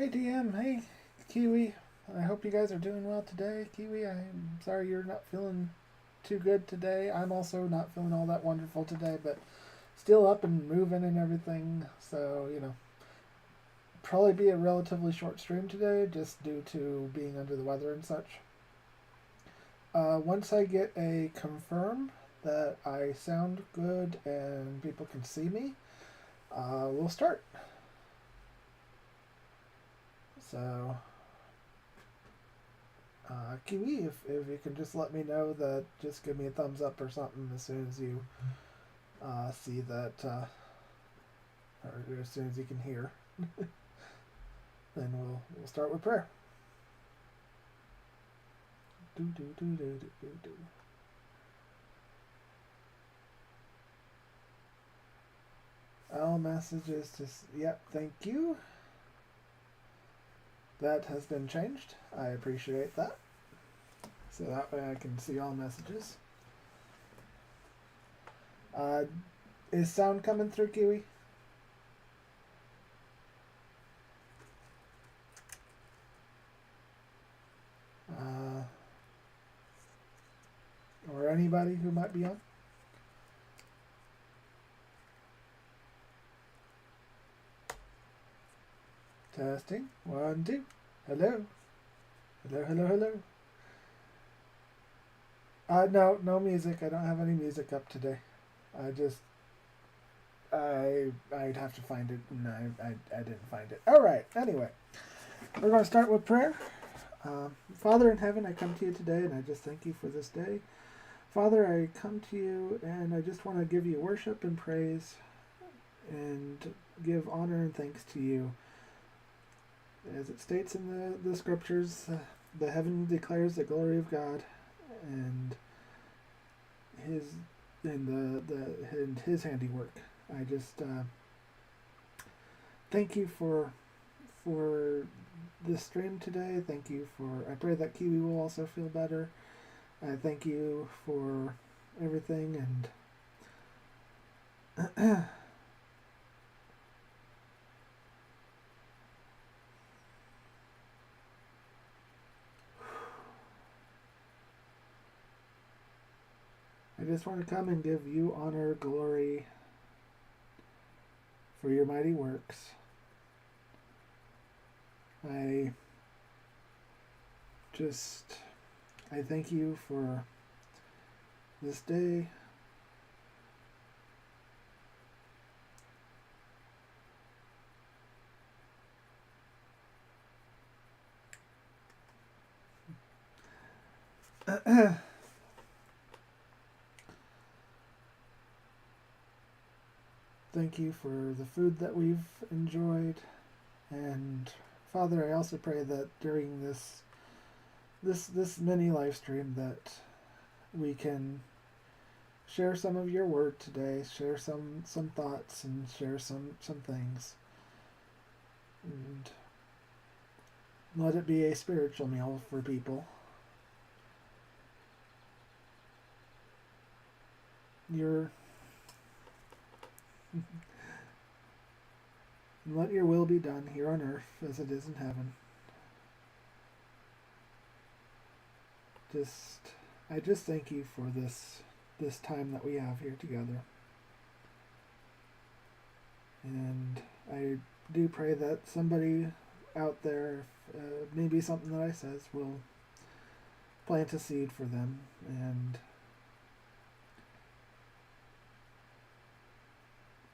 Hey DM, hey Kiwi. I hope you guys are doing well today. Kiwi, I'm sorry you're not feeling too good today. I'm also not feeling all that wonderful today, but still up and moving and everything. So, probably be a relatively short stream today just due to being under the weather and such. Once I get a confirm that I sound good and people can see me, we'll start. So, Kiwi, if you can just let me know that, just give me a thumbs up or something as soon as you see that, or as soon as you can hear. Then we'll start with prayer. Do do do do do do do. All messages yep, thank you. That has been changed. I appreciate that. So that way I can see all messages. Is sound coming through, Kiwi? Or anybody who might be on? Testing. 1, 2. Hello. Hello, hello, hello. No music. I don't have any music up today. I'd have to find it, and I didn't find it. All right. Anyway, we're going to start with prayer. Father in heaven, I come to you today, and I just thank you for this day. Father, I come to you, and I just want to give you worship and praise, and give honor and thanks to you. As it states in the scriptures, the heaven declares the glory of God, and his handiwork. I just thank you for this stream today. Thank you I pray that Kiwi will also feel better. I thank you for everything, and I just want to come and give you honor, glory for your mighty works. I thank you for this day. Thank you for the food that we've enjoyed. And Father, I also pray that during this mini live stream that we can share some of your word today, share some thoughts, and share some things. And let it be a spiritual meal for people. Let your will be done here on earth as it is in heaven. I just thank you for this time that we have here together. And I do pray that somebody out there, maybe something that I says, will plant a seed for them, and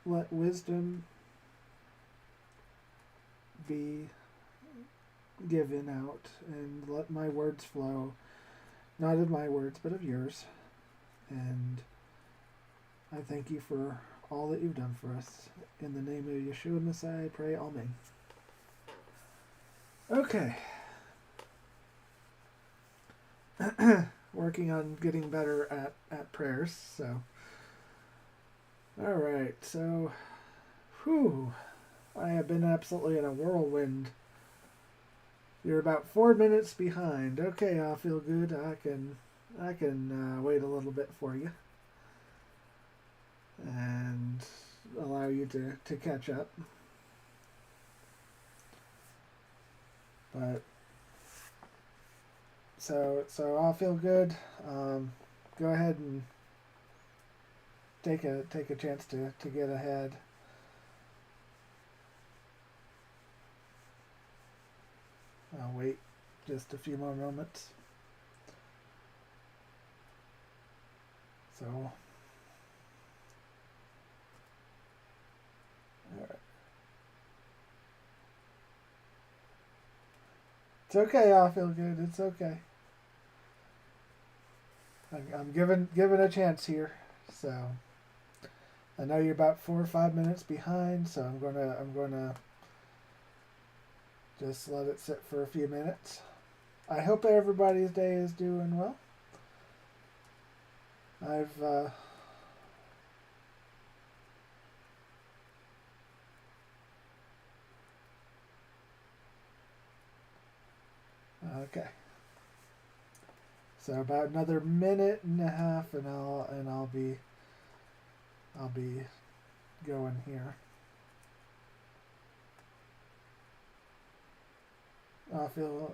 let wisdom be given out, and let my words flow, not of my words, but of yours. And I thank you for all that you've done for us. In the name of Yeshua Messiah, I pray, Amen. Okay. Working on getting better at prayers, so. Alright, so, I have been absolutely in a whirlwind. You're about 4 minutes behind. Okay, I'll feel good. I can wait a little bit for you, and allow you to catch up. But so I'll feel good. Go ahead and take a chance to get ahead. I'll wait just a few more moments. So, all right. It's okay. I'll feel good. It's okay. I'm given a chance here. So I know you're about 4 or 5 minutes behind. So I'm gonna just let it sit for a few minutes. I hope everybody's day is doing well. I've okay. So about another minute and a half, and I'll be going here. I feel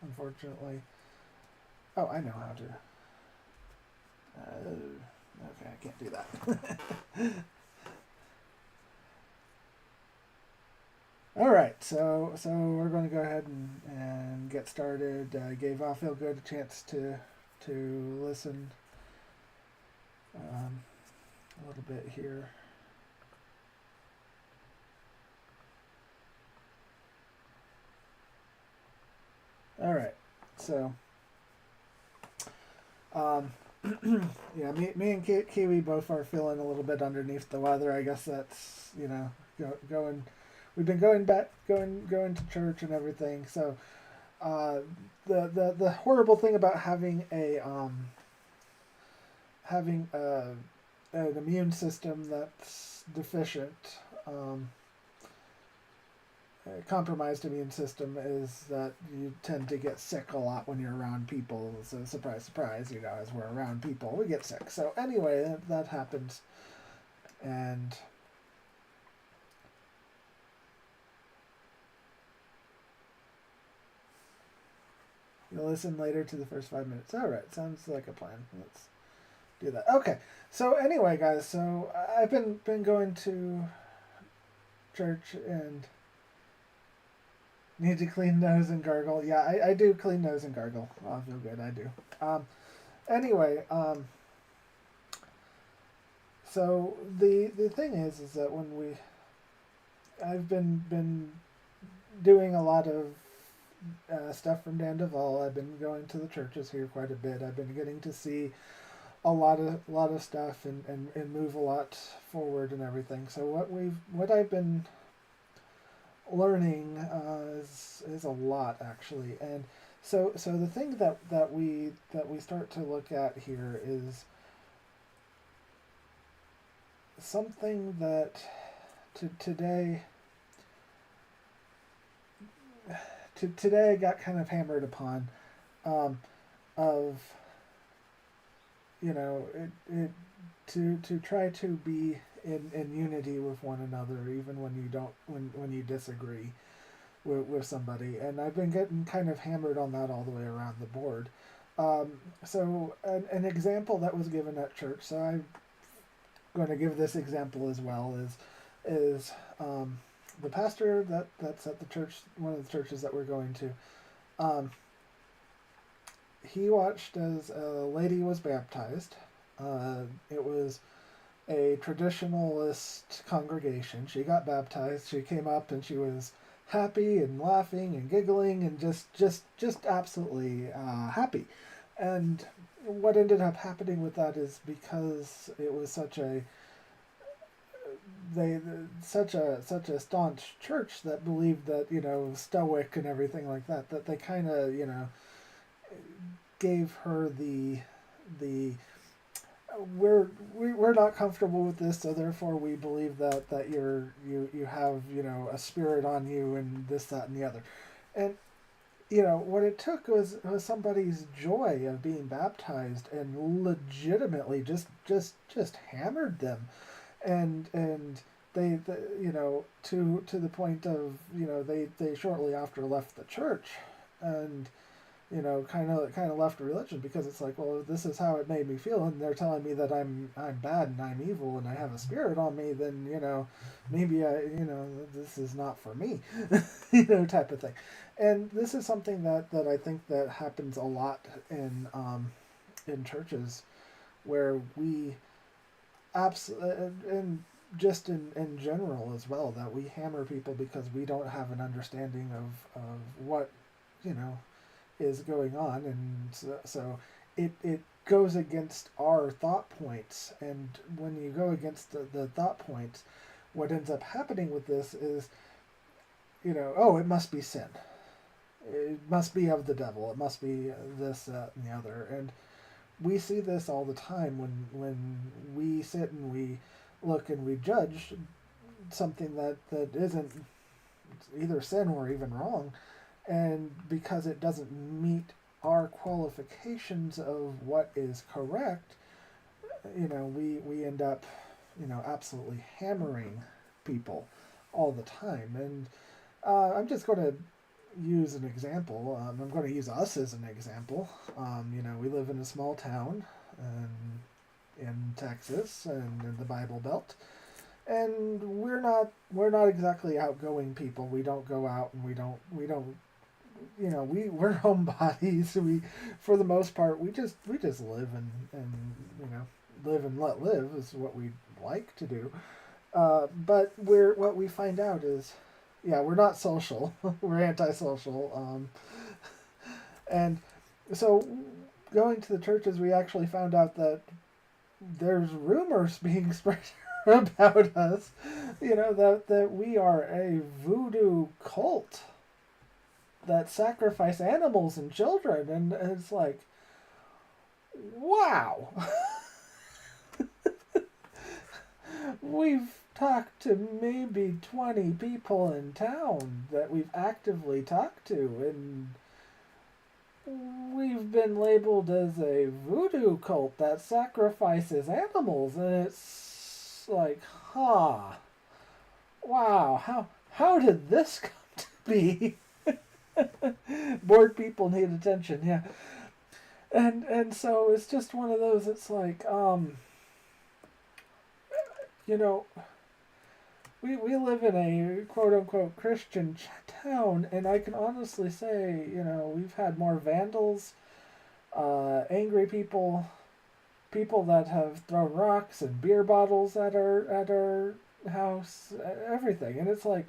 unfortunately. Oh, I know how to. Okay, I can't do that. All right, so we're going to go ahead and get started. Gave I Feel Good a chance to listen a little bit here. All right, so yeah, me and Kiwi both are feeling a little bit underneath the weather. I guess that's going. We've been going to church and everything. So the horrible thing about having an immune system that's deficient, a compromised immune system, is that you tend to get sick a lot when you're around people. So surprise, surprise, as we're around people, we get sick. So anyway, that happens, and you'll listen later to the first 5 minutes. All right, sounds like a plan. Let's do that. Okay. So anyway, guys, so I've been going to church and need to clean nose and gargle. Yeah, I do clean nose and gargle. I feel good. I do. Anyway, so the thing is that I've been doing a lot of stuff from Dan Duvall. I've been going to the churches here quite a bit. I've been getting to see a lot of stuff and move a lot forward and everything. So what I've been learning is a lot, actually. And so the thing that we start to look at here is something that today I got kind of hammered upon, of to try to be in unity with one another, even when you disagree with somebody. And I've been getting kind of hammered on that all the way around the board. So an example that was given at church, so I'm going to give this example as well, is the pastor that's at the church, one of the churches that we're going to. He watched as a lady was baptized. It was a traditionalist congregation. She got baptized. She came up and she was happy and laughing and giggling and just absolutely happy. And what ended up happening with that is, because it was such a staunch church that believed that stoic and everything like that they kind of gave her the we're not comfortable with this, so therefore we believe that you have a spirit on you and this, that, and the other. And what it took was somebody's joy of being baptized and legitimately just hammered them, and to the point of, they shortly after left the church, and kind of left religion, because it's like, well, this is how it made me feel, and they're telling me that I'm bad and I'm evil and I have a spirit on me, then maybe this is not for me, type of thing. And this is something that I think that happens a lot in churches, where we and just in general as well, that we hammer people because we don't have an understanding of what is going on, and so it goes against our thought points. And when you go against the thought points, what ends up happening with this is, oh, it must be sin, it must be of the devil, it must be this, that, and the other. And we see this all the time when we sit and we look and we judge something that isn't either sin or even wrong, and because it doesn't meet our qualifications of what is correct, we end up absolutely hammering people all the time. And I'm just going to use an example. I'm going to use us as an example. We live in a small town in Texas and in the Bible Belt, and we're not exactly outgoing people. We don't go out, and we don't we're homebodies. We, for the most part, we just live and live and let live is what we like to do. But what we find out is, we're not social. We're antisocial. And so going to the churches, we actually found out that there's rumors being spread about us, that we are a voodoo cult that sacrifice animals and children. And it's like, wow. We've talked to maybe 20 people in town that we've actively talked to, and we've been labeled as a voodoo cult that sacrifices animals. And it's like, wow, how did this come to be? Bored people need attention, yeah. And so it's just one of those, it's like, we live in a quote-unquote Christian town, and I can honestly say, we've had more vandals, angry people that have thrown rocks and beer bottles at our house, everything. And it's like,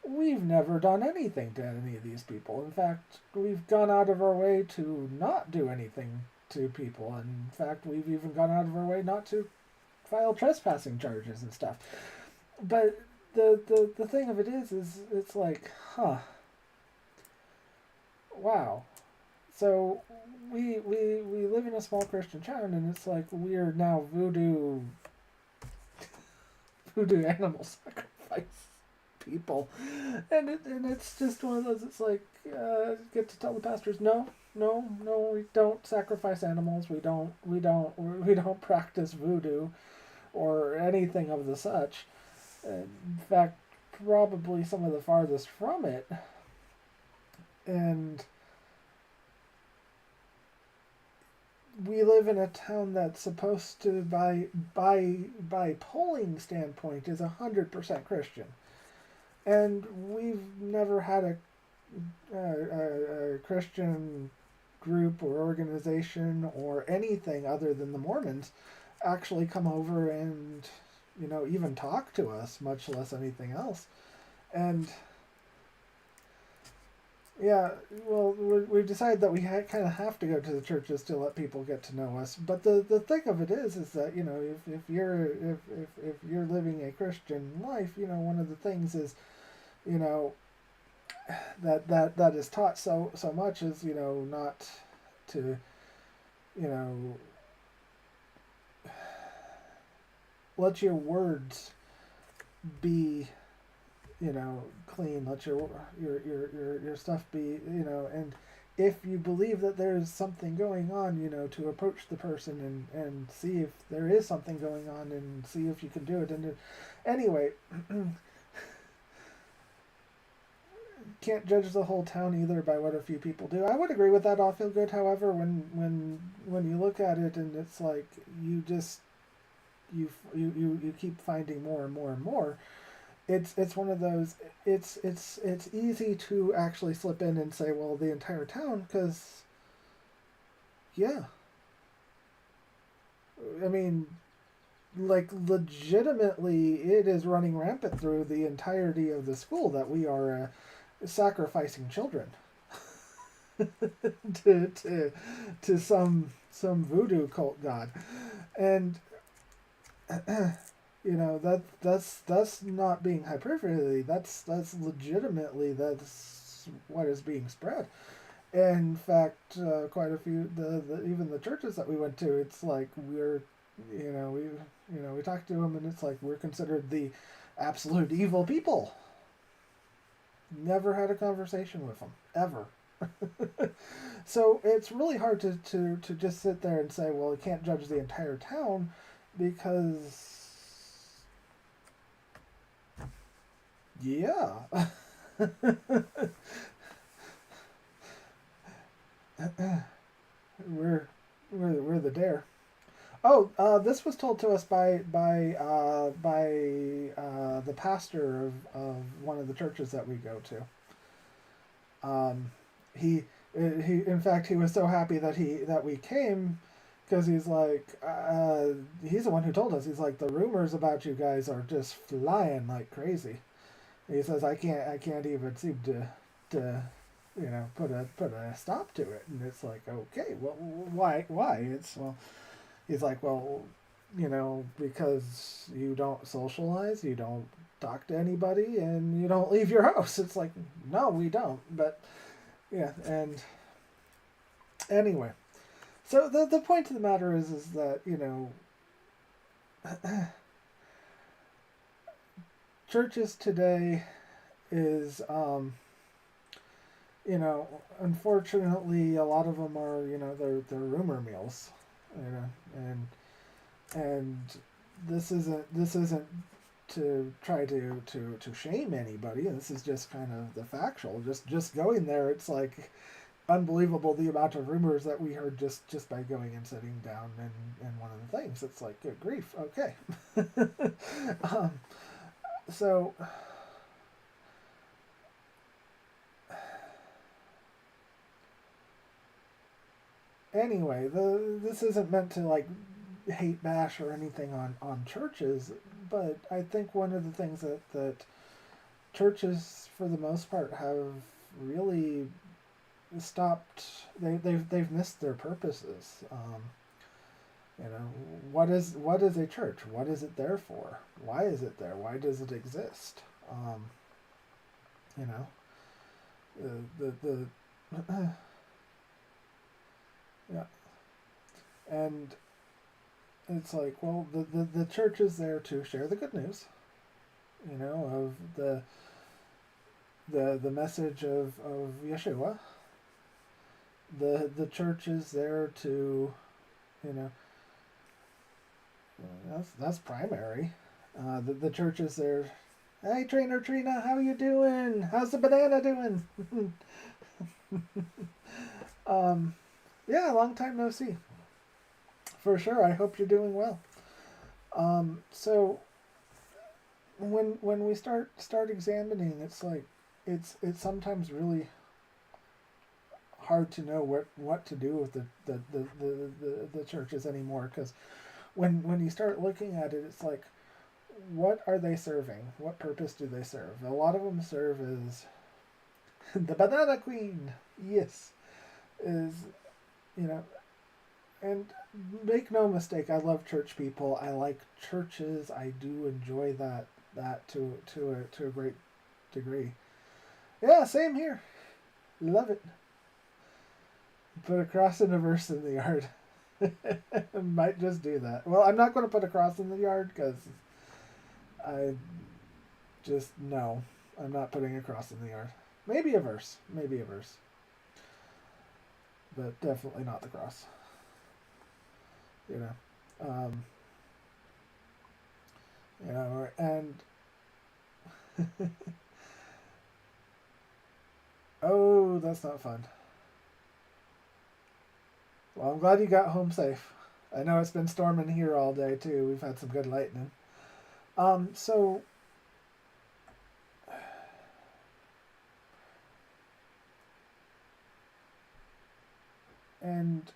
we've never done anything to any of these people. In fact, we've gone out of our way to not do anything to people. And in fact, we've even gone out of our way not to file trespassing charges and stuff. But the thing of it is it's like, wow. So we live in a small Christian town, and it's like we are now voodoo animal sacrifice people, and it's just one of those. It's like, get to tell the pastors, no, we don't sacrifice animals. We don't practice voodoo or anything of the such. In fact, probably some of the farthest from it. And we live in a town that's supposed to, by polling standpoint, is 100% Christian. And we've never had a Christian group or organization or anything other than the Mormons actually come over and even talk to us, much less anything else. And we've decided that we kind of have to go to the churches to let people get to know us. But the thing of it is that if you're living a Christian life, one of the things is that is taught so much is not to let your words be clean. Let your stuff be and if you believe that there's something going on, to approach the person and see if there is something going on and see if you can do it. And anyway, can't judge the whole town either by what a few people do. I would agree with that. All feel good. However, when you look at it and it's like you just you keep finding more and more and more. It's one of those. It's easy to actually slip in and say, well, the entire town, because yeah, I mean, like legitimately, it is running rampant through the entirety of the school that we are sacrificing children to to some voodoo cult god, and that's not being hyperbole. That's legitimately that's what is being spread. In fact, quite a few even the churches that we went to, it's like we talked to them and it's like we're considered the absolute evil people. Never had a conversation with them ever. So it's really hard to just sit there and say, well, you can't judge the entire town because yeah. we're the dare. Oh, this was told to us by the pastor of one of the churches that we go to. He in fact he was so happy that we came, because he's like he's the one who told us. He's like, the rumors about you guys are just flying like crazy. He says I can't even seem to put a stop to it. And it's like, okay, well, why? It's, well, he's like, well, because you don't socialize, you don't talk to anybody, and you don't leave your house. It's like, no, we don't. But yeah, and anyway, so the point of the matter is that churches today is unfortunately a lot of them are they're rumor mills, and this isn't to try to shame anybody. This is just kind of the factual. Just going there, it's like unbelievable the amount of rumors that we heard just by going and sitting down and one of the things. It's like, good grief, okay. So anyway, this isn't meant to like hate bash or anything on churches, but I think one of the things that churches for the most part have really stopped, they've missed their purposes. What is a church? What is it there for? Why is it there? Why does it exist? You know, the yeah, and it's like, well, the church is there to share the good news, of the message of Yeshua. The church is there to, you know, that's primary. The church is there. Hey, Trainer Trina, how you doing? How's the banana doing? Yeah, long time no see. For sure. I hope you're doing well. So when we start examining, it's like it's sometimes really hard to know what to do with the churches anymore, because when you start looking at it, it's like, what are they serving? What purpose do they serve? A lot of them serve as the banana queen. Yes, is you know, and make no mistake, I love church people. I like churches. I do enjoy that to a great degree. Yeah, same here. Love it. Put a cross and a verse in the yard. Might just do that. Well, I'm not going to put a cross in the yard because I just, no. I'm not putting a cross in the yard. Maybe a verse. Maybe a verse. but definitely not the cross. You know, and oh, that's not fun. Well, I'm glad you got home safe. I know it's been storming here all day too. We've had some good lightning. So and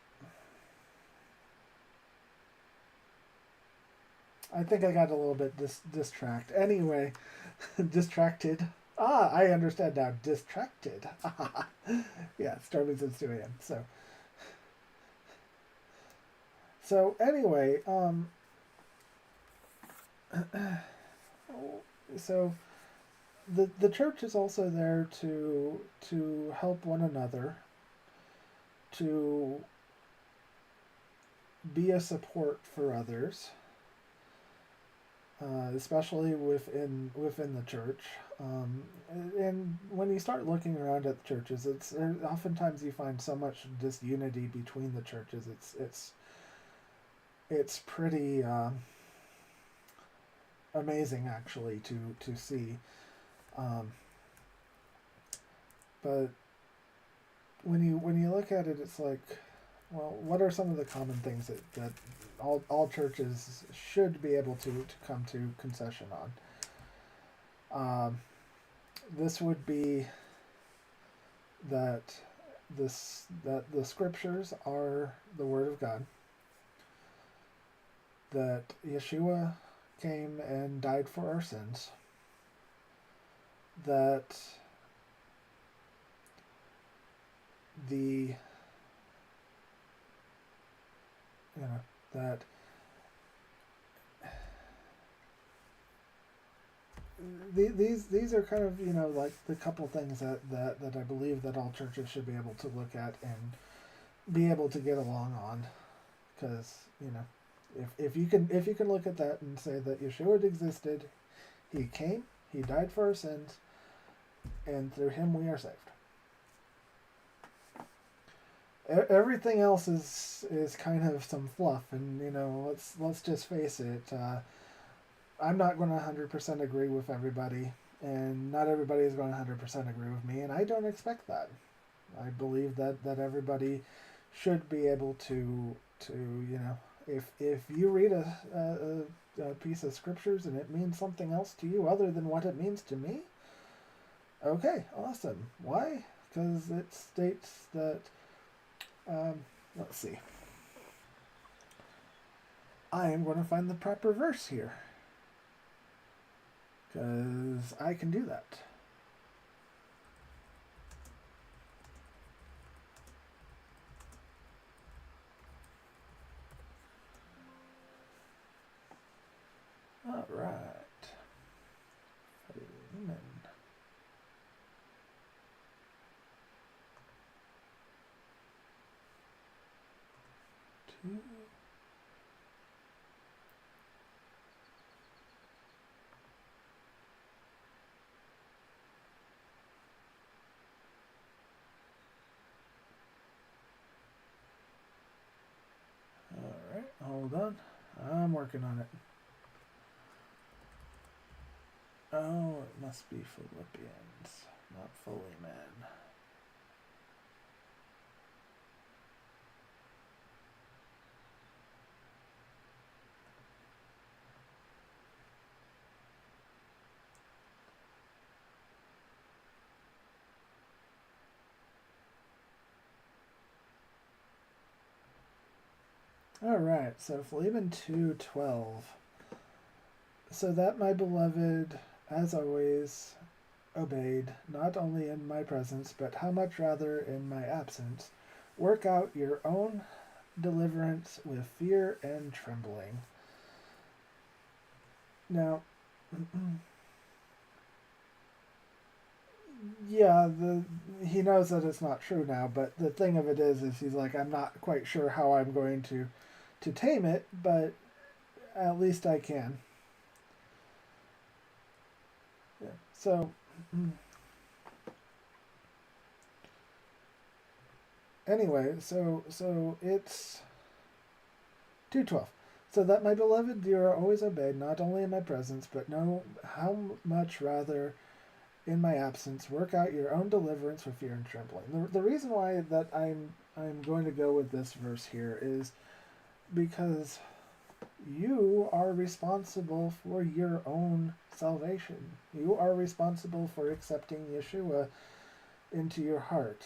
I think I got a little bit distracted. Anyway, distracted. Ah, I understand now. Distracted. Yeah, storming since 2 a.m. So anyway, so the church is also there to help one another, to be a support for others, especially within the church. And when you start looking around at the churches, oftentimes you find so much disunity between the churches. It's pretty amazing actually to see. But when you look at it, it's like, well, what are some of the common things that all churches should be able to come to concession on? This would be that that the scriptures are the word of God. That Yeshua came and died for our sins. That that these are kind of like the couple things that I believe that all churches should be able to look at and be able to get along on, because if you can look at that and say that Yeshua existed, he came, he died for our sins, and through him we are saved. Everything else is kind of some fluff, and let's just face it. I'm not going to 100% agree with everybody, and not everybody is going to 100% agree with me, and I don't expect that. I believe that everybody should be able to if you read a piece of scriptures and it means something else to you other than what it means to me, okay, awesome. Why? Because it states that, let's see. I am going to find the proper verse here, because I can do that. All right. Amen. Two. All right. Hold on. I'm working on it. Oh, it must be Philippians, not Philemon. All right, so Philemon 2:12. So that my beloved, as always, obeyed, not only in my presence, but how much rather in my absence, work out your own deliverance with fear and trembling. Now, yeah, he knows that it's not true now, but the thing of it is he's like, I'm not quite sure how I'm going to tame it, but at least I can. Yeah. So anyway, so it's 2:12. So that my beloved, you are always obeyed, not only in my presence, but know how much rather in my absence work out your own deliverance with fear and trembling. The reason why that I'm going to go with this verse here is because you are responsible for your own salvation. You are responsible for accepting Yeshua into your heart.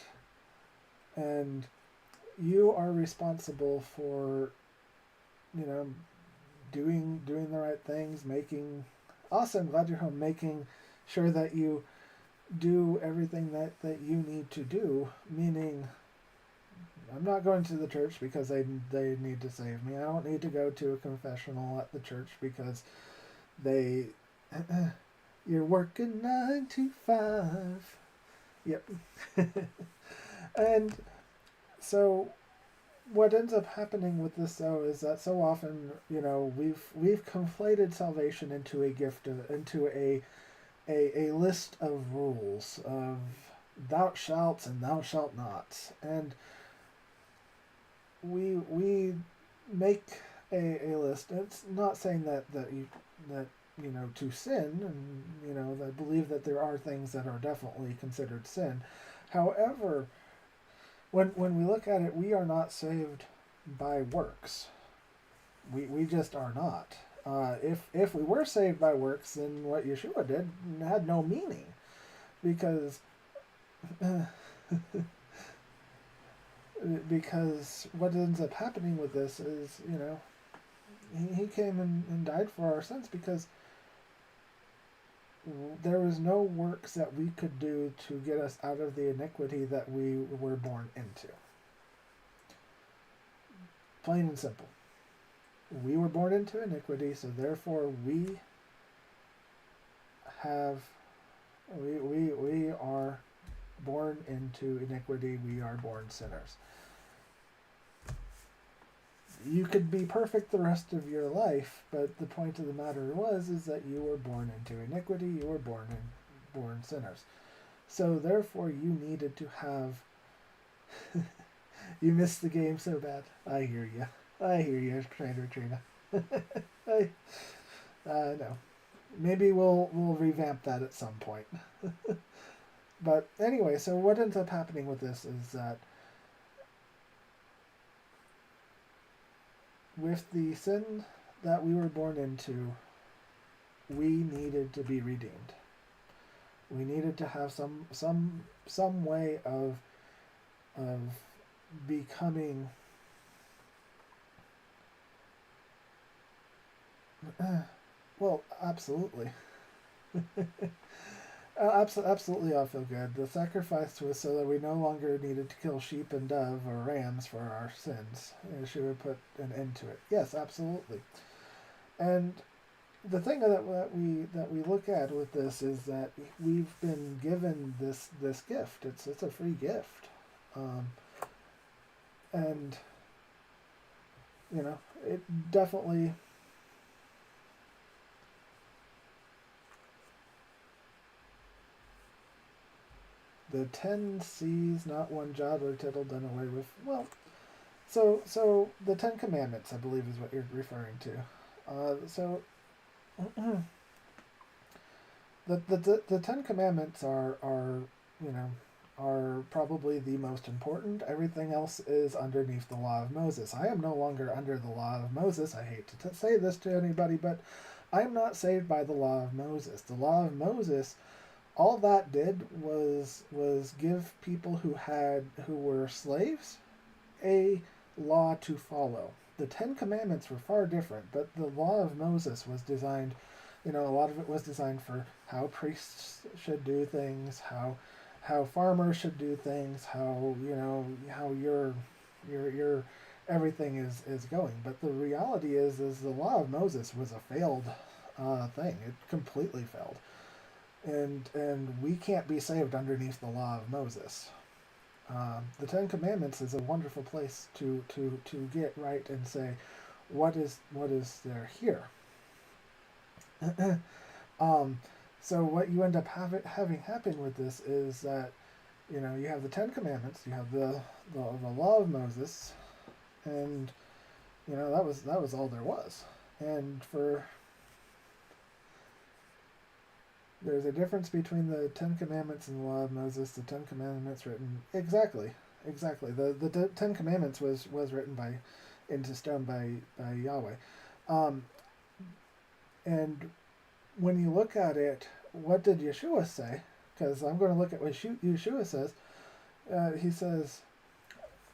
And you are responsible for, you know, doing the right things, making also, I'm glad you're home, making sure that you do everything that you need to do, meaning I'm not going to the church because they need to save me. I don't need to go to a confessional at the church because they you're working 9 to 5. Yep. And so what ends up happening with this though is that so often, you know, we've conflated salvation into a gift into a list of rules of thou shalt and thou shalt not, and we make a list. It's not saying that you know, to sin, and you know, I believe that there are things that are definitely considered sin. However, when we look at it, we are not saved by works. We just are not. If we were saved by works, then what Yeshua did had no meaning, because because what ends up happening with this is, you know, he came and died for our sins because there was no works that we could do to get us out of the iniquity that we were born into. Plain and simple. We were born into iniquity, so therefore we are born into iniquity. We are born sinners. You could be perfect the rest of your life, but the point of the matter is that you were born into iniquity. You were born sinners. So therefore, you needed to have. You missed the game so bad. I hear you. I hear you, Trainer Trina. No. Maybe we'll revamp that at some point. But anyway, so what ends up happening with this is that with the sin that we were born into, we needed to be redeemed. We needed to have some way of becoming well, absolutely. Absolutely, I feel good. The sacrifice was so that we no longer needed to kill sheep and dove or rams for our sins. Yeshua put an end to it. Yes, absolutely. And the thing that we look at with this is that we've been given this gift. It's a free gift, and you know, it definitely. The 10 C's, not one jot or tittle done away with. Well, so the 10 Commandments, I believe, is what you're referring to. So the 10 Commandments are you know, are probably the most important. Everything else is underneath the law of Moses. I am no longer under the law of Moses. I hate to say this to anybody, but I'm not saved by the law of Moses. The law of Moses, all that did was give people who were slaves a law to follow. The 10 Commandments were far different, but the law of Moses was designed, you know, a lot of it was designed for how priests should do things, how farmers should do things, how, you know, how your everything is going. But the reality is the law of Moses was a failed thing. It completely failed. And we can't be saved underneath the law of Moses. The 10 Commandments is a wonderful place to get right and say, what is there here? So what you end up having happen with this is that You know, you have the Ten Commandments, you have the law of Moses, and you know that was all there was. And for there's a difference between the Ten Commandments and the law of Moses. The Ten Commandments written exactly. The Ten Commandments was written into stone by Yahweh, um, and when you look at it, what did Yeshua say? Because I'm going to look at what Yeshua says. He says,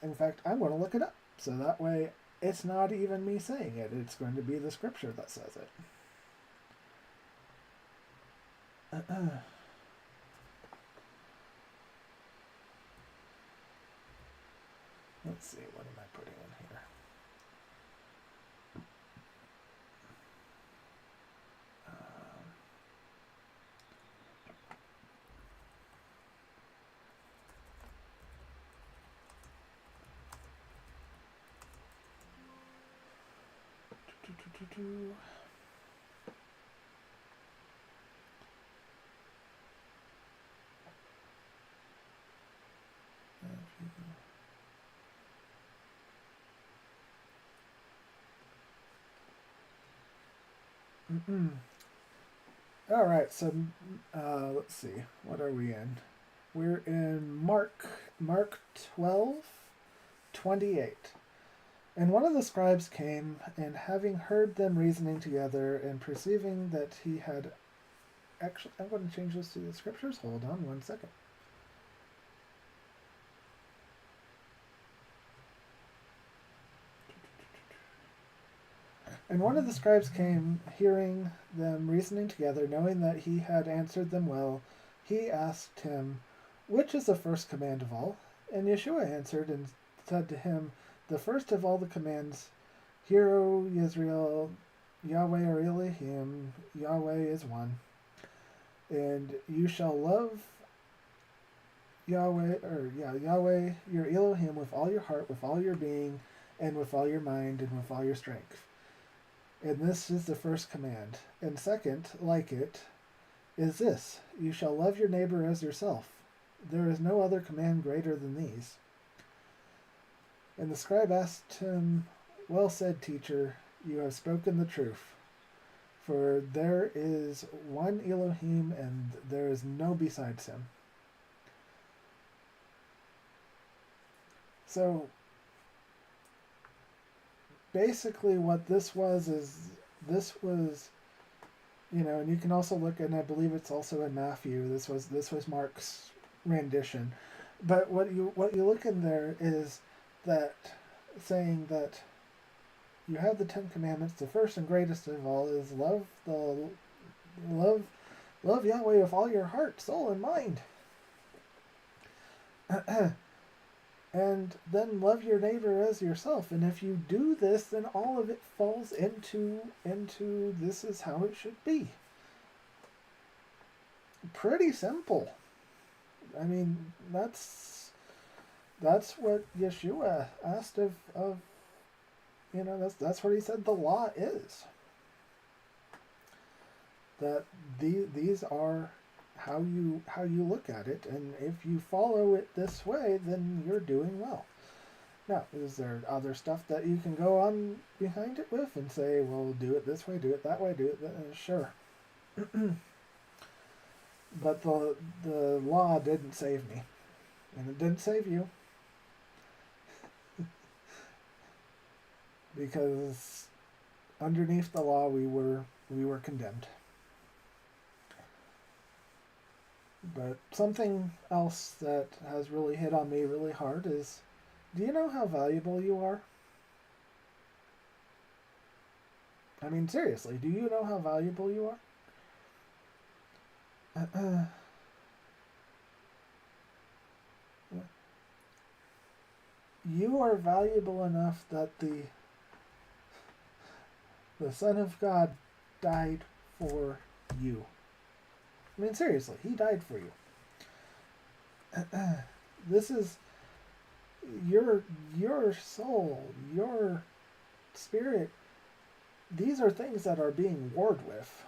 in fact, I'm going to look it up. So that way, it's not even me saying it. It's going to be the scripture that says it. Let's see, what am I putting in here? All right, so let's see, what are we in? We're in Mark 12:28. And one of the scribes came, and having heard them reasoning together, and perceiving that he had... Actually, I'm going to change this to the scriptures. Hold on 1 second. And one of the scribes came, hearing them reasoning together, knowing that he had answered them well. He asked him, "Which is the first command of all?" And Yeshua answered and said to him, "The first of all the commands, Hear, O Israel, Yahweh or Elohim, Yahweh is one. And you shall love Yahweh your Elohim with all your heart, with all your being, and with all your mind, and with all your strength. And this is the first command. And second, like it, is this: you shall love your neighbor as yourself. There is no other command greater than these." And the scribe asked him, "Well said, teacher, you have spoken the truth. For there is one Elohim, and there is no besides him." So basically what this was, you know, and you can also look, and I believe it's also in Matthew. This was Mark's rendition. But what you look in there is that saying that you have the Ten Commandments. The first and greatest of all is love Yahweh with all your heart, soul, and mind. And then love your neighbor as yourself. And if you do this, then all of it falls into this is how it should be. Pretty simple. I mean, that's what Yeshua asked of you know, that's what he said the law is. That these are how you look at it, and if you follow it this way, then you're doing well. Now, is there other stuff that you can go on behind it with and say, well, do it this way, do it that way, do it that? Sure. But the law didn't save me, and it didn't save you, because underneath the law we were condemned. But something else that has really hit on me really hard is, do you know how valuable you are? I mean, seriously, do you know how valuable you are? You are valuable enough that the Son of God died for you. I mean, seriously, he died for you. This is your soul, your spirit. These are things that are being warred with.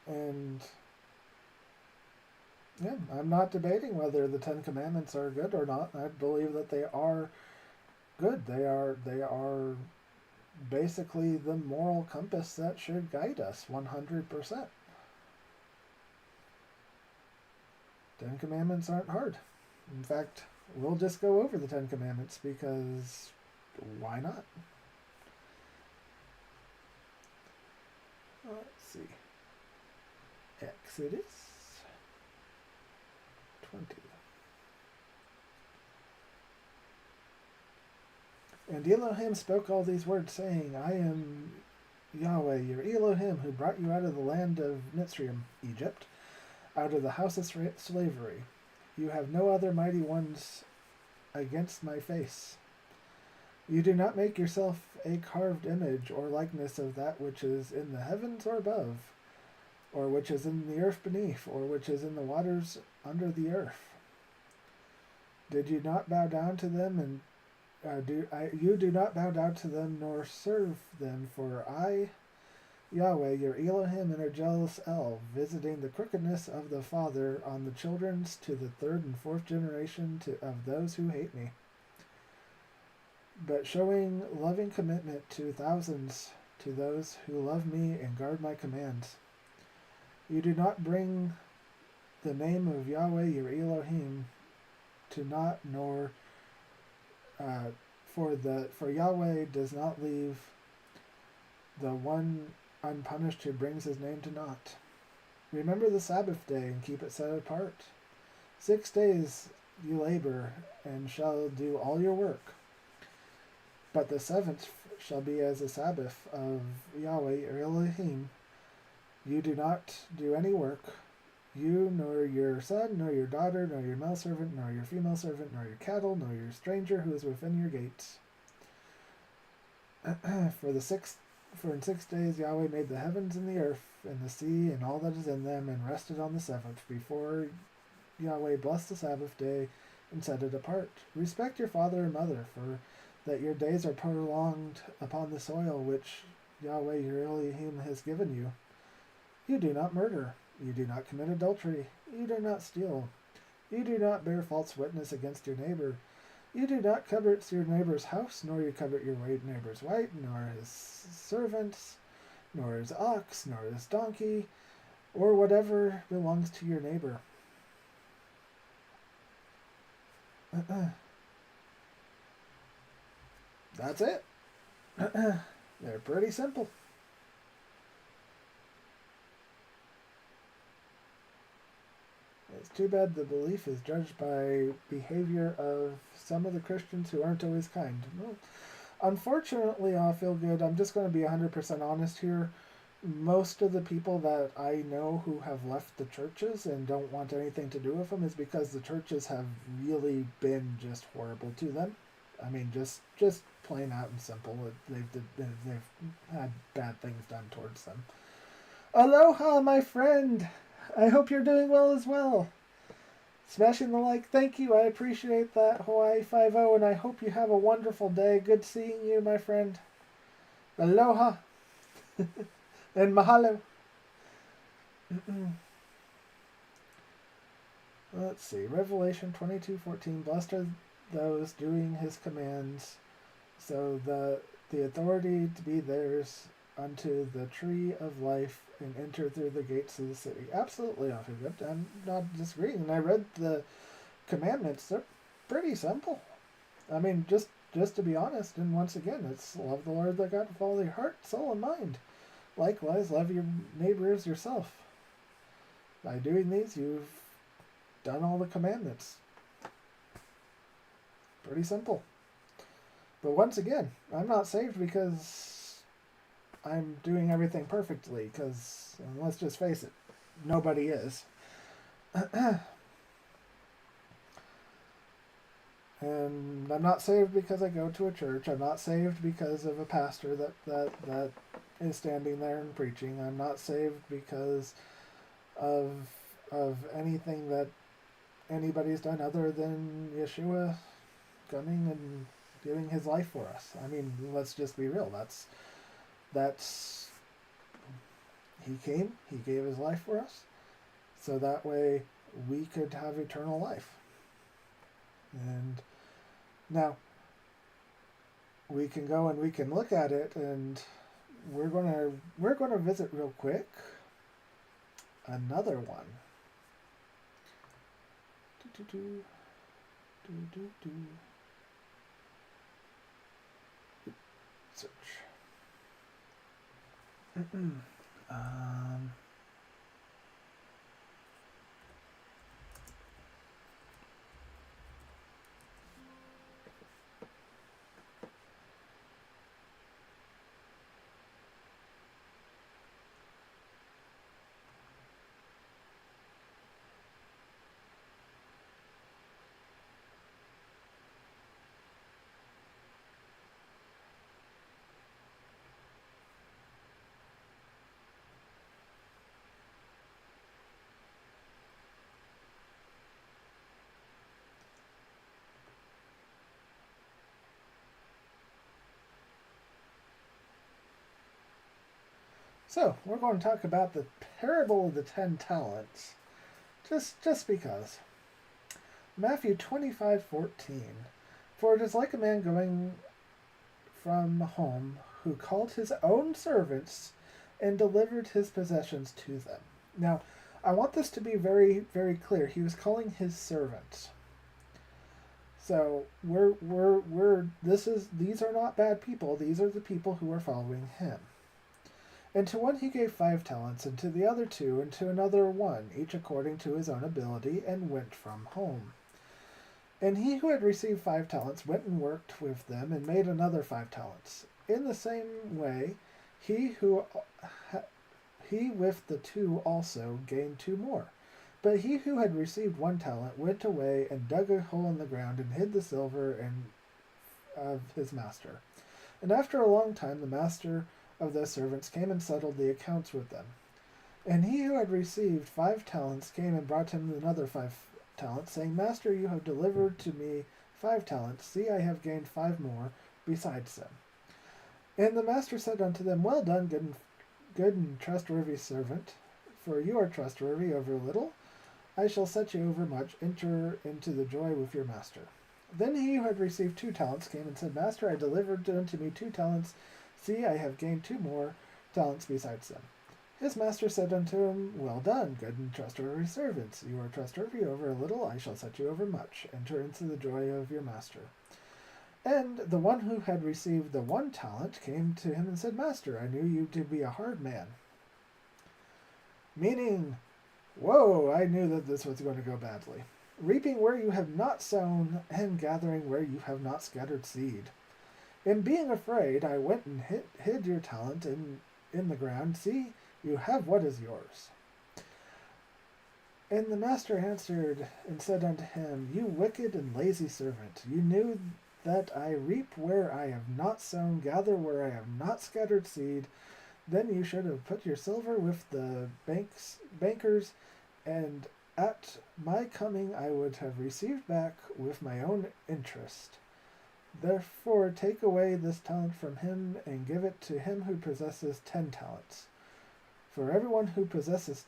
And Yeah, I'm not debating whether the Ten Commandments are good or not. I believe that they are good. They are basically the moral compass that should guide us 100%. Ten Commandments aren't hard. In fact, we'll just go over the Ten Commandments because why not? Let's see. Exodus 20. And Elohim spoke all these words, saying, I am Yahweh, your Elohim, who brought you out of the land of Mitzrayim, Egypt, out of the house of slavery. You have no other mighty ones against my face. You do not make yourself a carved image or likeness of that which is in the heavens or above, or which is in the earth beneath, or which is in the waters under the earth. Did you not bow down to them, and you do not bow down to them nor serve them, for I, Yahweh, your Elohim, am a jealous El, visiting the crookedness of the father on the children to the third and fourth generation of those who hate me, but showing loving commitment to thousands, to those who love me and guard my commands. You do not bring the name of Yahweh, your Elohim, to naught, nor for Yahweh does not leave the one unpunished who brings his name to naught. Remember the Sabbath day and keep it set apart. 6 days you labor and shall do all your work, but the seventh shall be as a Sabbath of Yahweh your Elohim. You do not do any work, you, nor your son, nor your daughter, nor your male servant, nor your female servant, nor your cattle, nor your stranger who is within your gates. For in 6 days Yahweh made the heavens and the earth, and the sea, and all that is in them, and rested on the seventh. Before Yahweh blessed the Sabbath day and set it apart. Respect your father and mother, for that your days are prolonged upon the soil which Yahweh your Elohim has given you. You do not murder. You do not commit adultery. You do not steal. You do not bear false witness against your neighbor. You do not covet your neighbor's house, nor you covet your neighbor's wife, nor his servants, nor his ox, nor his donkey, or whatever belongs to your neighbor. That's it. They're pretty simple. It's too bad the belief is judged by behavior of some of the Christians who aren't always kind. Well, unfortunately, I feel good. I'm just going to be 100% honest here. Most of the people that I know who have left the churches and don't want anything to do with them is because the churches have really been just horrible to them. I mean, just plain out and simple. They've had bad things done towards them. Aloha, my friend! I hope you're doing well as well. Smashing the like, thank you. I appreciate that, Hawaii 5-0, and I hope you have a wonderful day. Good seeing you, my friend. Aloha. And mahalo. Let's see. Revelation 22:14. Blessed are those doing his commands, so the authority to be theirs unto the tree of life and enter through the gates of the city. Absolutely, I'm not disagreeing. And I read the commandments. They're pretty simple. I mean, just to be honest, and once again, it's love the Lord thy God with all your heart, soul, and mind. Likewise, love your neighbor as yourself. By doing these, you've done all the commandments. Pretty simple. But once again, I'm not saved because I'm doing everything perfectly, because let's just face it, nobody is. And I'm not saved because I go to a church. I'm not saved because of a pastor that is standing there and preaching. I'm not saved because of anything that anybody's done other than Yeshua coming and giving his life for us. I mean, let's just be real. He came, he gave his life for us, so that way we could have eternal life. And now we can go and we can look at it, and we're gonna visit real quick another one. Search. So, we're going to talk about the parable of the 10 talents. Just because. Matthew 25:14. For it is like a man going from home who called his own servants and delivered his possessions to them. Now, I want this to be very, very clear. He was calling his servants. So these are not bad people. These are the people who are following him. And to one he gave 5 talents, and to the other 2, and to another 1, each according to his own ability, and went from home. And he who had received 5 talents went and worked with them, and made another 5 talents. In the same way, he with the 2 also gained 2 more. But he who had received 1 talent went away and dug a hole in the ground, and hid the silver of his master. And after a long time the master of those servants came and settled the accounts with them. And he who had received 5 talents came and brought him another 5 talents, saying, Master, you have delivered to me 5 talents. See, I have gained 5 more besides them. And the master said unto them, Well done, good and trustworthy servant, for you are trustworthy over little. I shall set you over much. Enter into the joy with your master. Then he who had received 2 talents came and said, Master, I delivered unto me 2 talents. See, I have gained 2 more talents besides them. His master said unto him, Well done, good and trustworthy servant. You are trustworthy over a little, I shall set you over much. Enter into the joy of your master. And the one who had received the 1 talent came to him and said, Master, I knew you to be a hard man. Meaning, whoa, I knew that this was going to go badly. Reaping where you have not sown, and gathering where you have not scattered seed. And being afraid, I went and hid your talent in the ground. See, you have what is yours. And the master answered and said unto him, You wicked and lazy servant, you knew that I reap where I have not sown, gather where I have not scattered seed. Then you should have put your silver with the bankers, and at my coming I would have received back with my own interest. Therefore take away this talent from him, and give it to him who possesses 10 talents. For everyone who possesses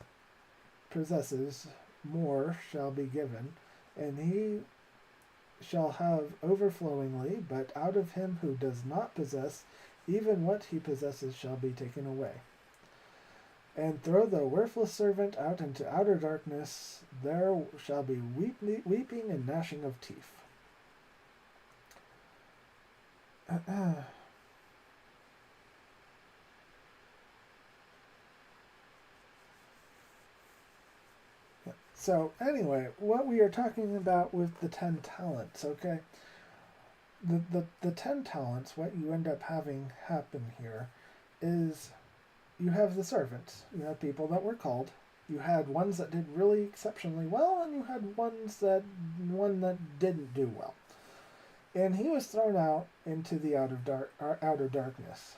more shall be given, and he shall have overflowingly, but out of him who does not possess, even what he possesses shall be taken away. And throw the worthless servant out into outer darkness, there shall be weeping and gnashing of teeth. So anyway, what we are talking about with the 10 talents, okay? The 10 talents, what you end up having happen here is you have the servants. You have people that were called. You had ones that did really exceptionally well, and you had one that didn't do well. And he was thrown out into the outer darkness.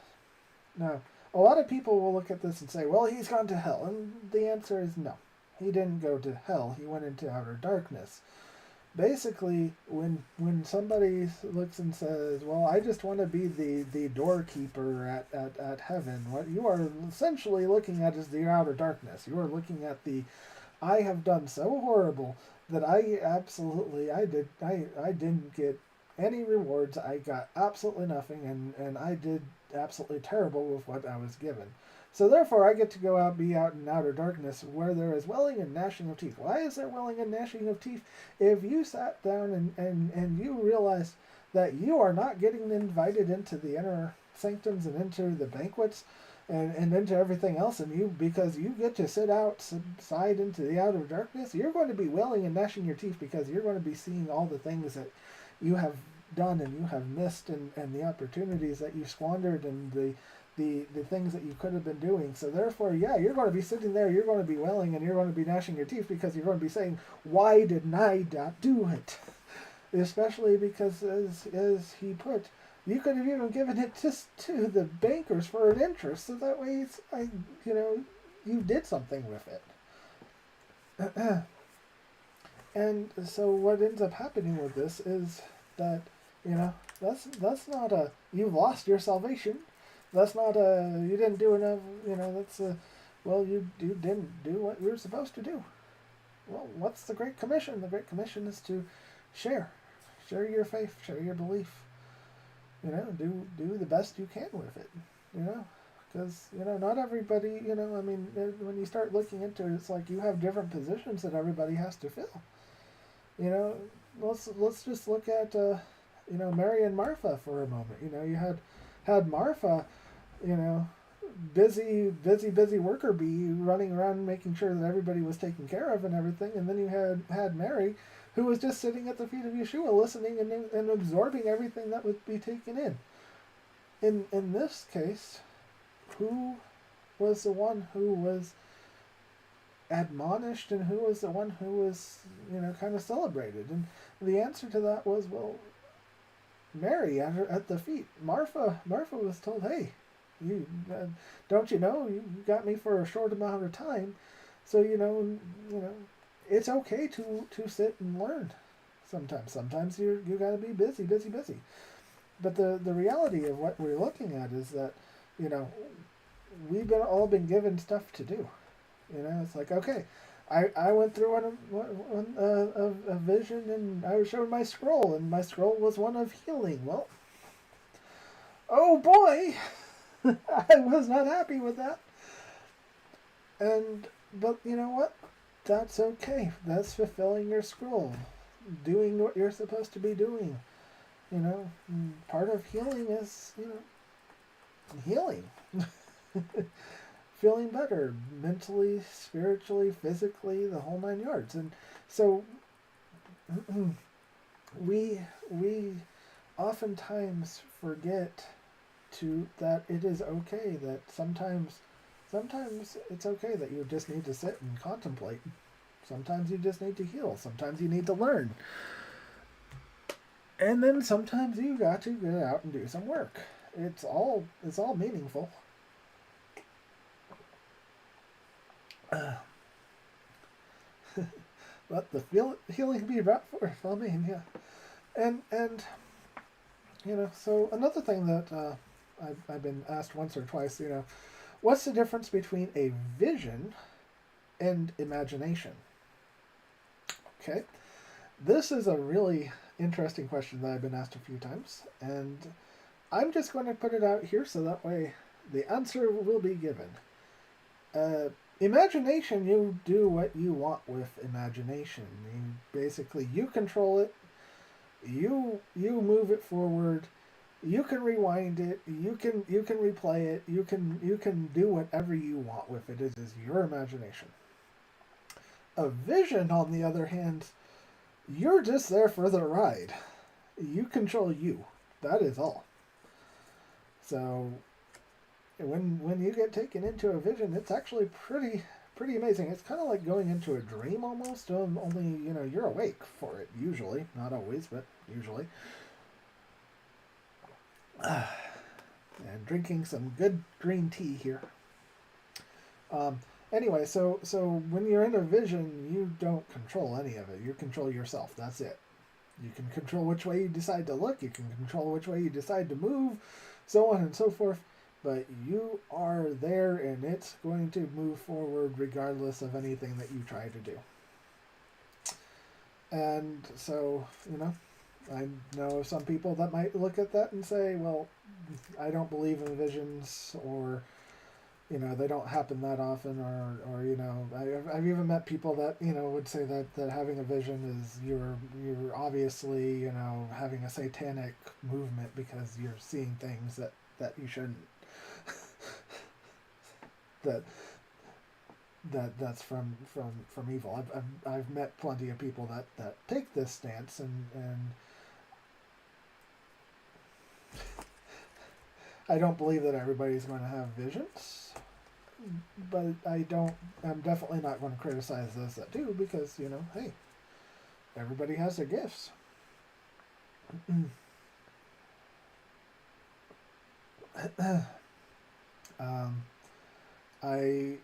Now, a lot of people will look at this and say, well, he's gone to hell. And the answer is no. He didn't go to hell. He went into outer darkness. Basically, when somebody looks and says, well, I just want to be the doorkeeper at heaven, what you are essentially looking at is the outer darkness. You are looking at the I have done so horrible that I didn't get any rewards. I got absolutely nothing, and I did absolutely terrible with what I was given. So therefore, I get to go out, be out in outer darkness, where there is wailing and gnashing of teeth. Why is there wailing and gnashing of teeth? If you sat down and you realized that you are not getting invited into the inner sanctums and into the banquets and into everything else, and you, because you get to sit outside into the outer darkness, you're going to be wailing and gnashing your teeth, because you're going to be seeing all the things that you have done and you have missed, and the opportunities that you squandered, and the things that you could have been doing. So therefore, yeah, you're going to be sitting there, you're going to be wailing, and you're going to be gnashing your teeth, because you're going to be saying, why didn't I not do it? Especially because, as he put, you could have even given it just to the bankers for an interest, so that way you did something with it. And so what ends up happening with this is that, that's not a, you've lost your salvation. That's not a, you didn't do enough, that's a, well, you didn't do what you were supposed to do. Well, what's the Great Commission? The Great Commission is to share your faith, share your belief. Do the best you can with it. Because not everybody. When you start looking into it, it's like you have different positions that everybody has to fill. Let's just look at Mary and Martha for a moment. You had Martha, busy worker bee running around making sure that everybody was taken care of and everything, and then you had Mary, who was just sitting at the feet of Yeshua, listening and absorbing everything that would be taken in. In this case, who was the one who was admonished, and who was the one who was kind of celebrated? And the answer to that was, well, Mary at the feet. Martha was told, hey, you don't you got me for a short amount of time, so it's okay to sit and learn. Sometimes you got to be busy. But the reality of what we're looking at is that we've all been given stuff to do. It's like, okay, I went through a vision, and I was shown my scroll, and my scroll was one of healing. Well, oh boy, I was not happy with that. But you know what? That's okay. That's fulfilling your scroll, doing what you're supposed to be doing. Part of healing is healing. Feeling better mentally, spiritually, physically, the whole 9 yards. And so we oftentimes forget that it is okay, that sometimes it's okay that you just need to sit and contemplate. Sometimes you just need to heal. Sometimes you need to learn. And then sometimes you got to get out and do some work. It's all meaningful. Let the healing be brought forth. Amen. Yeah. And so another thing that I've been asked once or twice, what's the difference between a vision and imagination? Okay. This is a really interesting question that I've been asked a few times, and I'm just going to put it out here so that way the answer will be given. Imagination, you do what you want with imagination. You control it. You move it forward. You can rewind it. You can replay it. You can do whatever you want with it. It is your imagination. A vision, on the other hand, you're just there for the ride. You control you. That is all. So when you get taken into a vision, it's actually pretty amazing. It's kind of like going into a dream almost, only you're awake for it usually, not always, but usually. And drinking some good green tea here. Anyway, so when you're in a vision, you don't control any of it. You control yourself. That's it. You can control which way you decide to look. You can control which way you decide to move, so on and so forth. but you are there, and it's going to move forward regardless of anything that you try to do. And so, I know some people that might look at that and say, well, I don't believe in visions, or, they don't happen that often, or I've even met people that, would say that having a vision is you're obviously, having a satanic movement because you're seeing things that you shouldn't. That's from evil. I've met plenty of people that take this stance, and I don't believe that everybody's going to have visions, but I'm definitely not going to criticize those that do, because hey, everybody has their gifts. I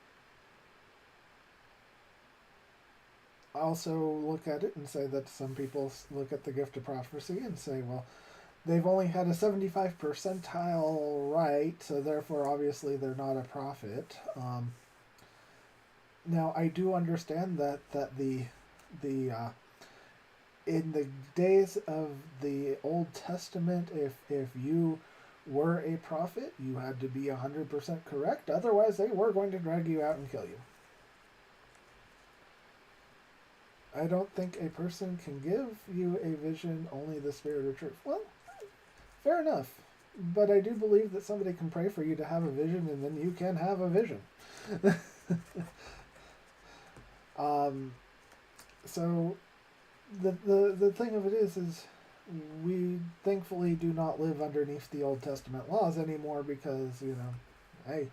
also look at it and say that some people look at the gift of prophecy and say, well, they've only had a 75 percentile right, so therefore obviously they're not a prophet. Now I do understand that the in the days of the Old Testament, if you were a prophet, you had to be 100% correct, otherwise they were going to drag you out and kill you. I don't think a person can give you a vision, only the Spirit of truth. Well, fair enough. But I do believe that somebody can pray for you to have a vision, and then you can have a vision. So the thing of it is we thankfully do not live underneath the Old Testament laws anymore, because, hey,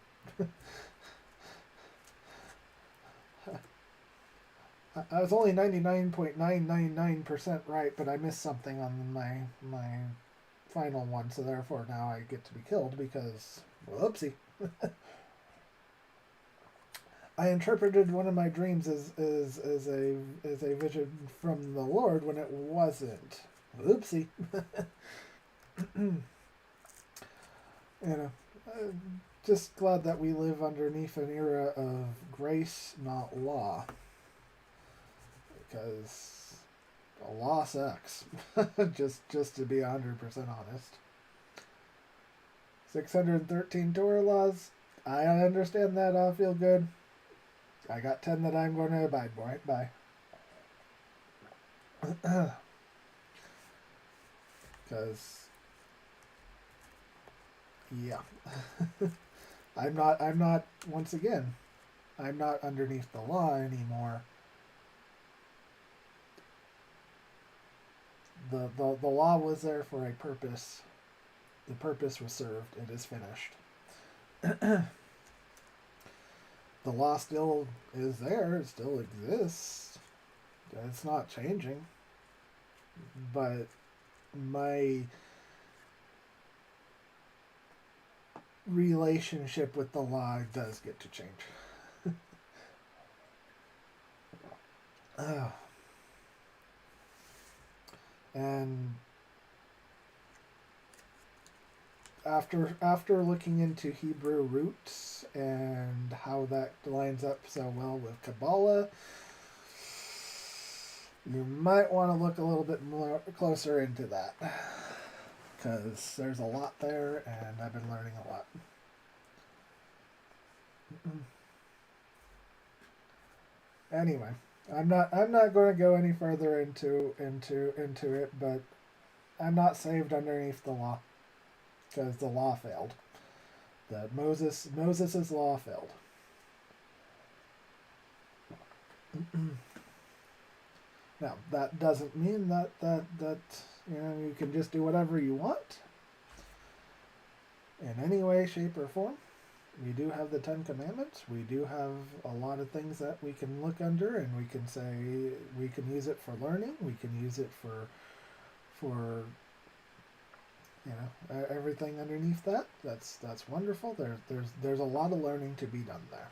I was only 99.999% right, but I missed something on my final one, so therefore now I get to be killed because, whoopsie. I interpreted one of my dreams as a vision from the Lord when it wasn't. Whoopsie. Just glad that we live underneath an era of grace, not law. Because the law sucks. just to be 100% honest. 613 Torah laws. I understand that. I'll feel good. I got 10 that I'm going to abide by. Because, yeah. I'm not, once again, I'm not underneath the law anymore. The law was there for a purpose. The purpose was served. It is finished. The law still is there. It still exists. It's not changing. But my relationship with the law does get to change. And after looking into Hebrew roots and how that lines up so well with Kabbalah, you might want to look a little bit more closer into that, because there's a lot there, and I've been learning a lot. Anyway, I'm not going to go any further into it, but I'm not saved underneath the law, because the law failed. That Moses' law failed. Now, that doesn't mean that you can just do whatever you want in any way, shape, or form. We do have the 10 Commandments. We do have a lot of things that we can look under, and we can say we can use it for learning. We can use it for everything underneath that. That's wonderful. There's a lot of learning to be done there,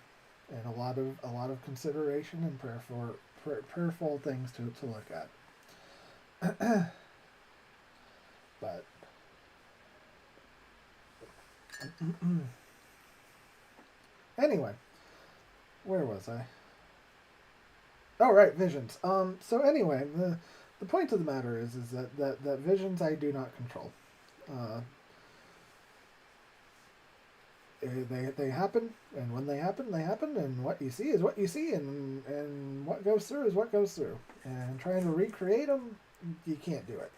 and a lot of consideration and prayerful things to look at. But Anyway, where was I? Oh, right, visions. So anyway, the point of the matter is that visions I do not control. Uh, they happen, and when they happen, and what you see is what you see, and what goes through is what goes through. And trying to recreate them, you can't do it.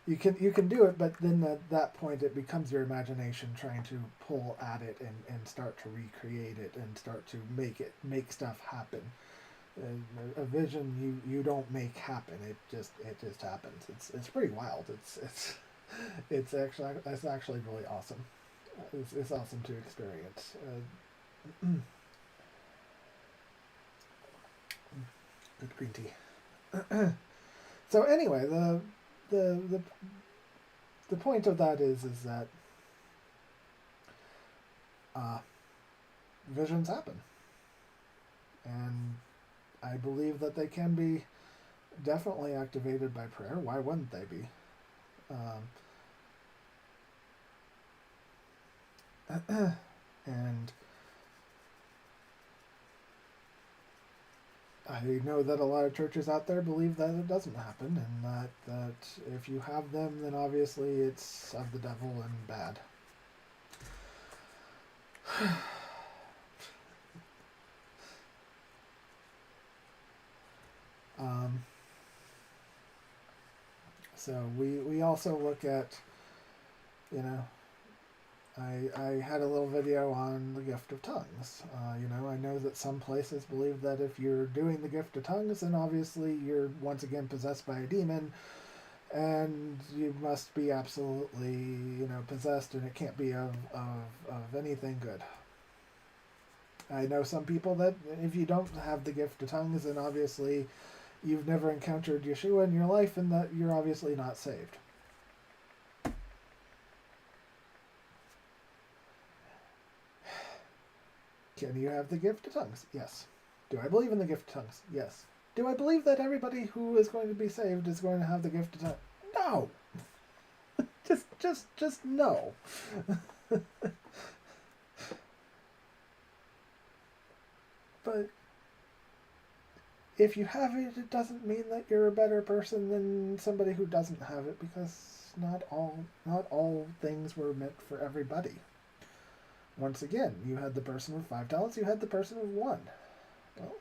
You can do it, but then at that point it becomes your imagination trying to pull at it and start to recreate it and start to make stuff happen. A vision you don't make happen. It just happens. It's pretty wild. It's actually really awesome. It's awesome to experience. Good green tea. So anyway, the the point of that is that visions happen, and I believe that they can be definitely activated by prayer. Why wouldn't they be? And I know that a lot of churches out there believe that it doesn't happen, and that if you have them, then obviously it's of the devil and bad. So we also look at, you know, I had a little video on the gift of tongues. I know that some places believe that if you're doing the gift of tongues, then obviously you're once again possessed by a demon, and you must be absolutely, possessed, and it can't be of anything good. I know some people that if you don't have the gift of tongues, then obviously you've never encountered Yeshua in your life, and that you're obviously not saved. Can you have the gift of tongues? Yes. Do I believe in the gift of tongues? Yes. Do I believe that everybody who is going to be saved is going to have the gift of tongues? No. just no. But if you have it, it doesn't mean that you're a better person than somebody who doesn't have it, because not all things were meant for everybody. Once again, you had the person with 5 talents, you had the person with 1. Well,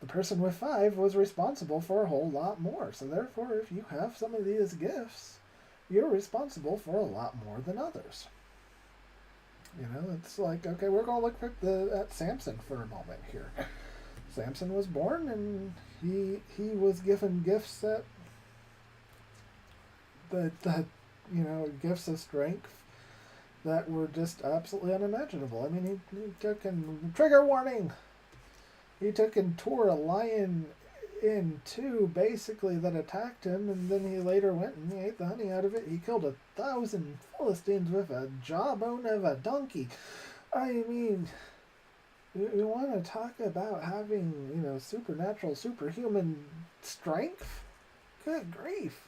the person with 5 was responsible for a whole lot more. So therefore, if you have some of these gifts, you're responsible for a lot more than others. It's like, okay, we're going to look at Samson for a moment here. Samson was born, and he was given gifts that gifts of strength that were just absolutely unimaginable. I mean, he took and, trigger warning, he took and tore a lion in 2, basically, that attacked him, and then he later went and he ate the honey out of it. He killed 1,000 Philistines with a jawbone of a donkey. I mean, you want to talk about having, supernatural, superhuman strength? Good grief.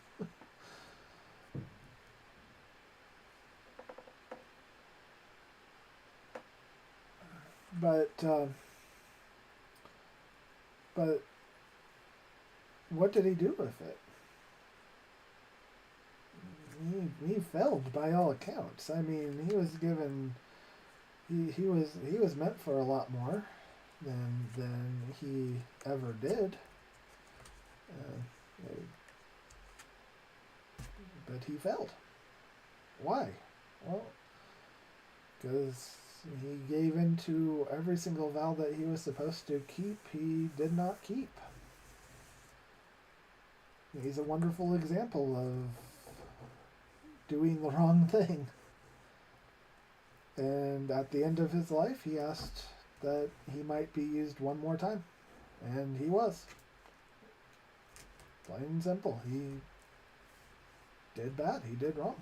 But what did he do with it? He failed by all accounts. I mean, he was given. He was meant for a lot more than he ever did. But he failed. Why? Well, because he gave into every single vow that he was supposed to keep, he did not keep. He's a wonderful example of doing the wrong thing. And at the end of his life, he asked that he might be used one more time. And he was. Plain and simple. He did bad. He did wrong.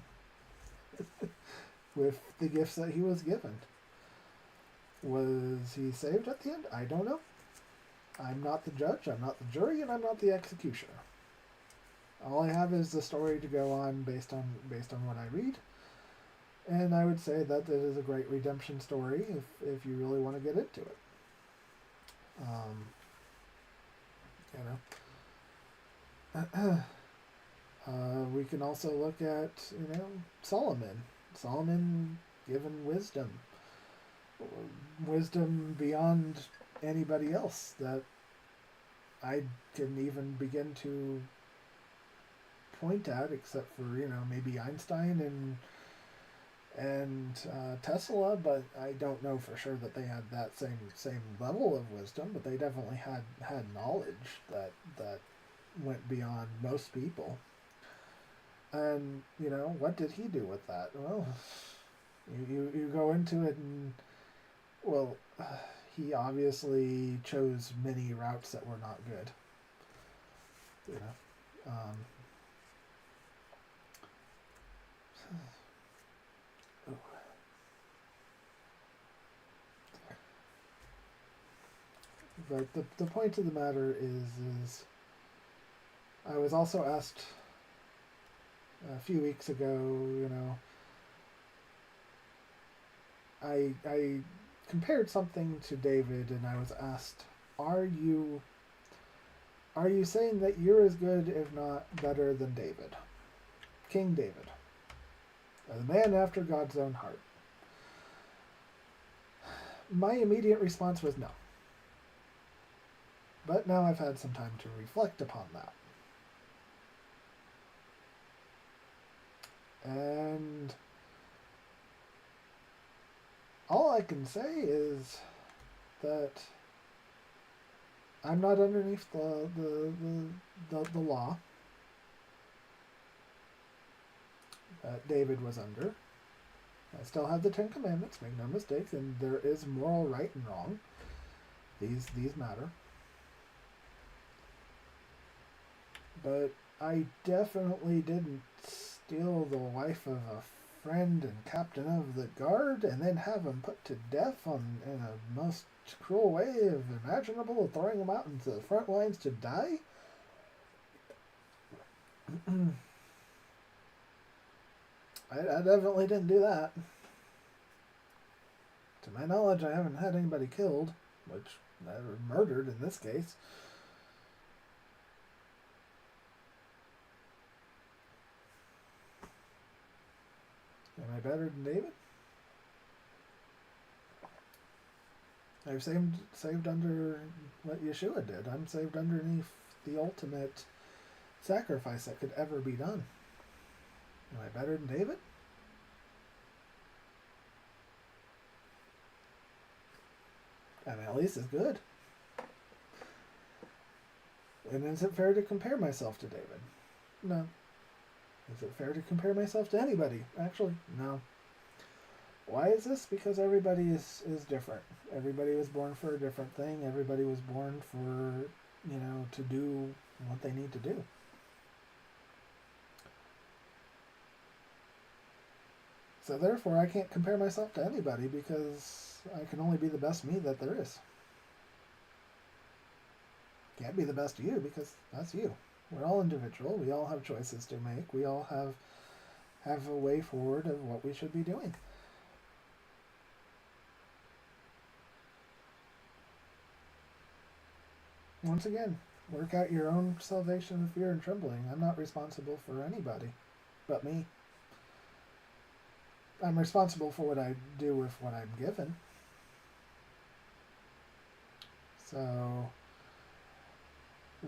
With the gifts that he was given. Was he saved at the end? I don't know. I'm not the judge, I'm not the jury, and I'm not the executioner. All I have is the story to go on based on what I read. And I would say that it is a great redemption story if you really want to get into it. Um, you know, we can also look at Solomon. Solomon given wisdom beyond anybody else that I can even begin to point at, except for maybe Einstein and Tesla, but I don't know for sure that they had that same level of wisdom. But they definitely had knowledge that went beyond most people. And what did he do with that? Well, you go into it and well, he obviously chose many routes that were not good. You know. But the point of the matter is I was also asked a few weeks ago, I compared something to David, and I was asked, are you saying that you're as good, if not better, than David, King David, the man after God's own heart? My immediate response was no. But now I've had some time to reflect upon that. And all I can say is that I'm not underneath the law that David was under. I still have the Ten Commandments, make no mistakes, and there is moral right and wrong. These matter. But I definitely didn't steal the wife of a friend and captain of the guard and then have him put to death in a most cruel way imaginable, throwing him out into the front lines to die. I definitely didn't do that. To my knowledge, I haven't had anybody killed, which or murdered in this case. Am I better than David? I've saved under what Yeshua did. I'm saved underneath the ultimate sacrifice that could ever be done. Am I better than David? I mean, at least as good. And is it fair to compare myself to David? No. Is it fair to compare myself to anybody? Actually, no. Why is this? Because everybody is different. Everybody was born for a different thing. Everybody was born for, to do what they need to do. So therefore, I can't compare myself to anybody because I can only be the best me that there is. Can't be the best you because that's you. We're all individual. We all have choices to make. We all have a way forward of what we should be doing. Once again, work out your own salvation with fear and trembling. I'm not responsible for anybody but me. I'm responsible for what I do with what I'm given. So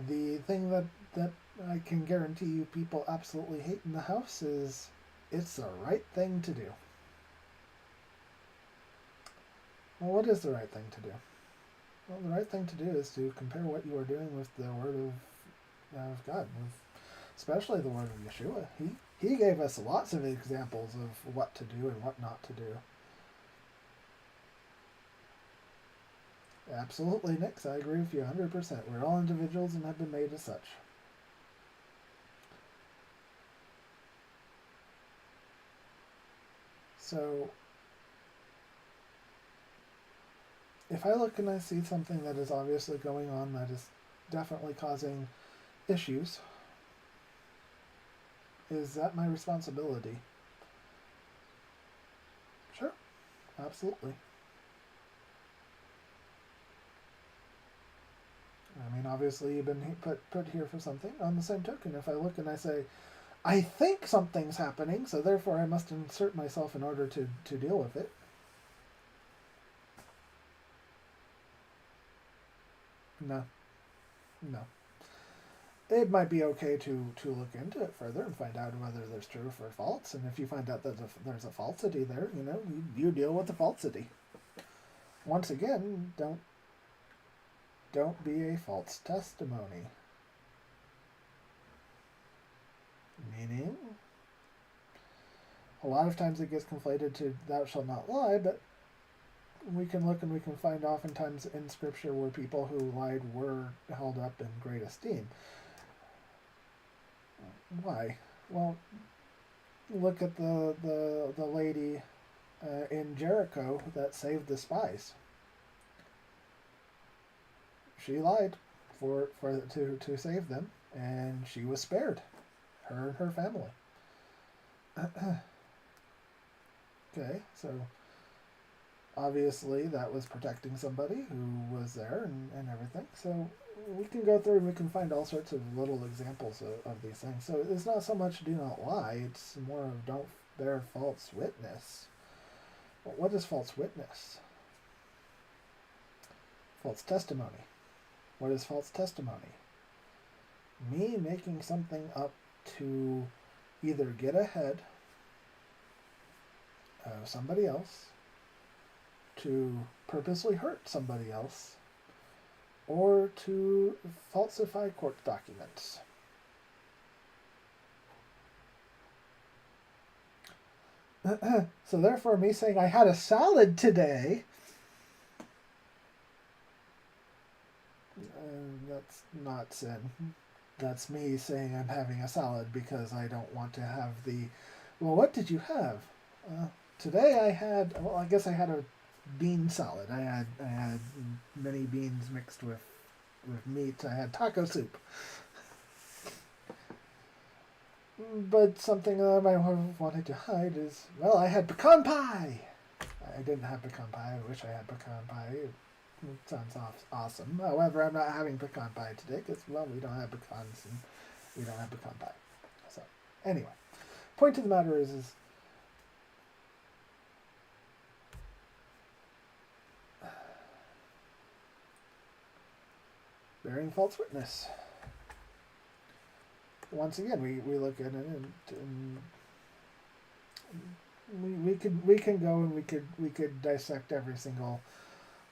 the thing that I can guarantee you people absolutely hate in the house is it's the right thing to do. Well, what is the right thing to do? Well, the right thing to do is to compare what you are doing with the Word of God, especially the Word of Yeshua. He gave us lots of examples of what to do and what not to do. Absolutely, Nix. I agree with you 100%. We're all individuals and have been made as such. So, if I look and I see something that is obviously going on that is definitely causing issues, is that my responsibility? Absolutely. I mean, obviously you've been put here for something. On the same token, if I look and I say, I think something's happening, so therefore I must insert myself in order to deal with it. No. No. It might be okay to look into it further and find out whether there's truth or false. And if you find out that there's a falsity there, you deal with the falsity. Once again, don't be a false testimony. Meaning, a lot of times it gets conflated to thou shalt not lie, but we can look and we can find oftentimes in Scripture where people who lied were held up in great esteem. Why? Well, look at the lady in Jericho that saved the spies. She lied to save them, and she was spared. Her and her family. Okay, so obviously that was protecting somebody who was there and everything. So we can go through and we can find all sorts of little examples of these things. So it's not so much do not lie, it's more of don't bear false witness. But what is false witness? False testimony. What is false testimony? Me making something up to either get ahead of somebody else, to purposely hurt somebody else, or to falsify court documents. So therefore, me saying I had a salad today, that's not sin. That's me saying I'm having a salad because I don't want to have well, what did you have? Today I had, I guess I had a bean salad. I had many beans mixed with meat. I had taco soup. But something that I might have wanted to hide is, well, I had pecan pie. I didn't have pecan pie. I wish I had pecan pie. It sounds awesome. However, I'm not having pecan pie today because, well, we don't have pecans and we don't have pecan pie. So, anyway, point of the matter is bearing false witness. Once again, we look at it and we can go and we could dissect every single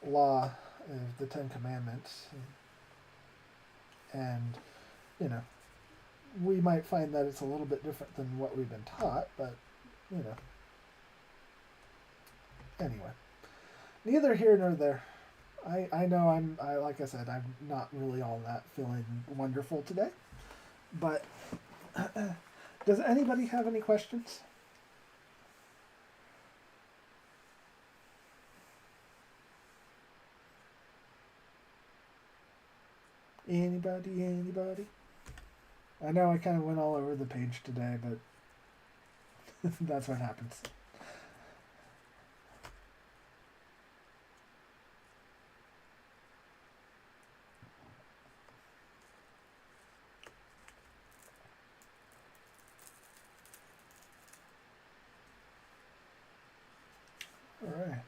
law of the Ten Commandments, and we might find that it's a little bit different than what we've been taught, but anyway, neither here nor there. I know like I said, I'm not really all that feeling wonderful today, but does anybody have any questions? Anybody? I know I kind of went all over the page today, but that's what happens. All right.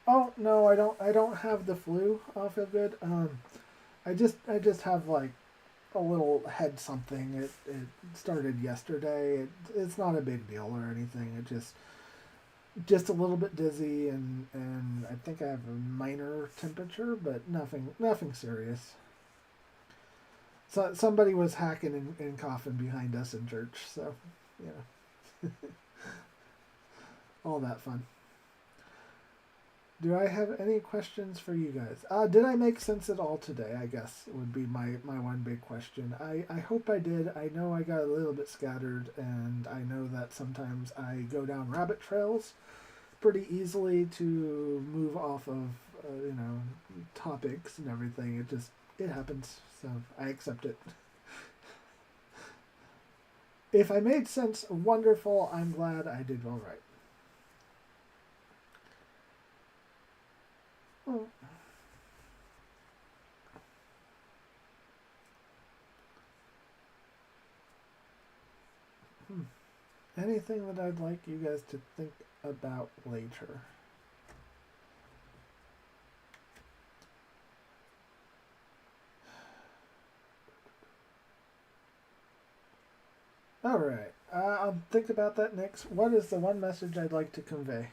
Oh no, I don't have the flu. I'll feel good. I just have like a little head something. It started yesterday. It's not a big deal or anything. It just a little bit dizzy and I think I have a minor temperature, but nothing serious. So somebody was hacking and coughing behind us in church, so all that fun. Do I have any questions for you guys? Did I make sense at all today? I guess would be my one big question. I hope I did. I know I got a little bit scattered, and I know that sometimes I go down rabbit trails pretty easily to move off of, topics and everything. It happens, so I accept it. If I made sense, wonderful. I'm glad I did all right. Oh. Anything that I'd like you guys to think about later? All right. I'll think about that next. What is the one message I'd like to convey?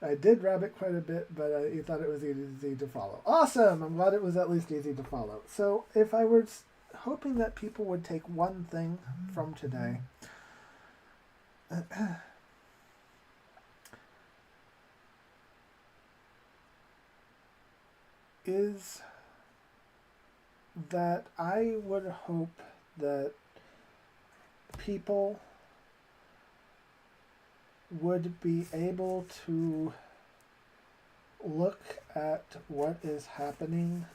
I did rabbit quite a bit, but you thought it was easy to follow. Awesome! I'm glad it was at least easy to follow. So if I were hoping that people would take one thing from today, is that I would hope that people would be able to look at what is happening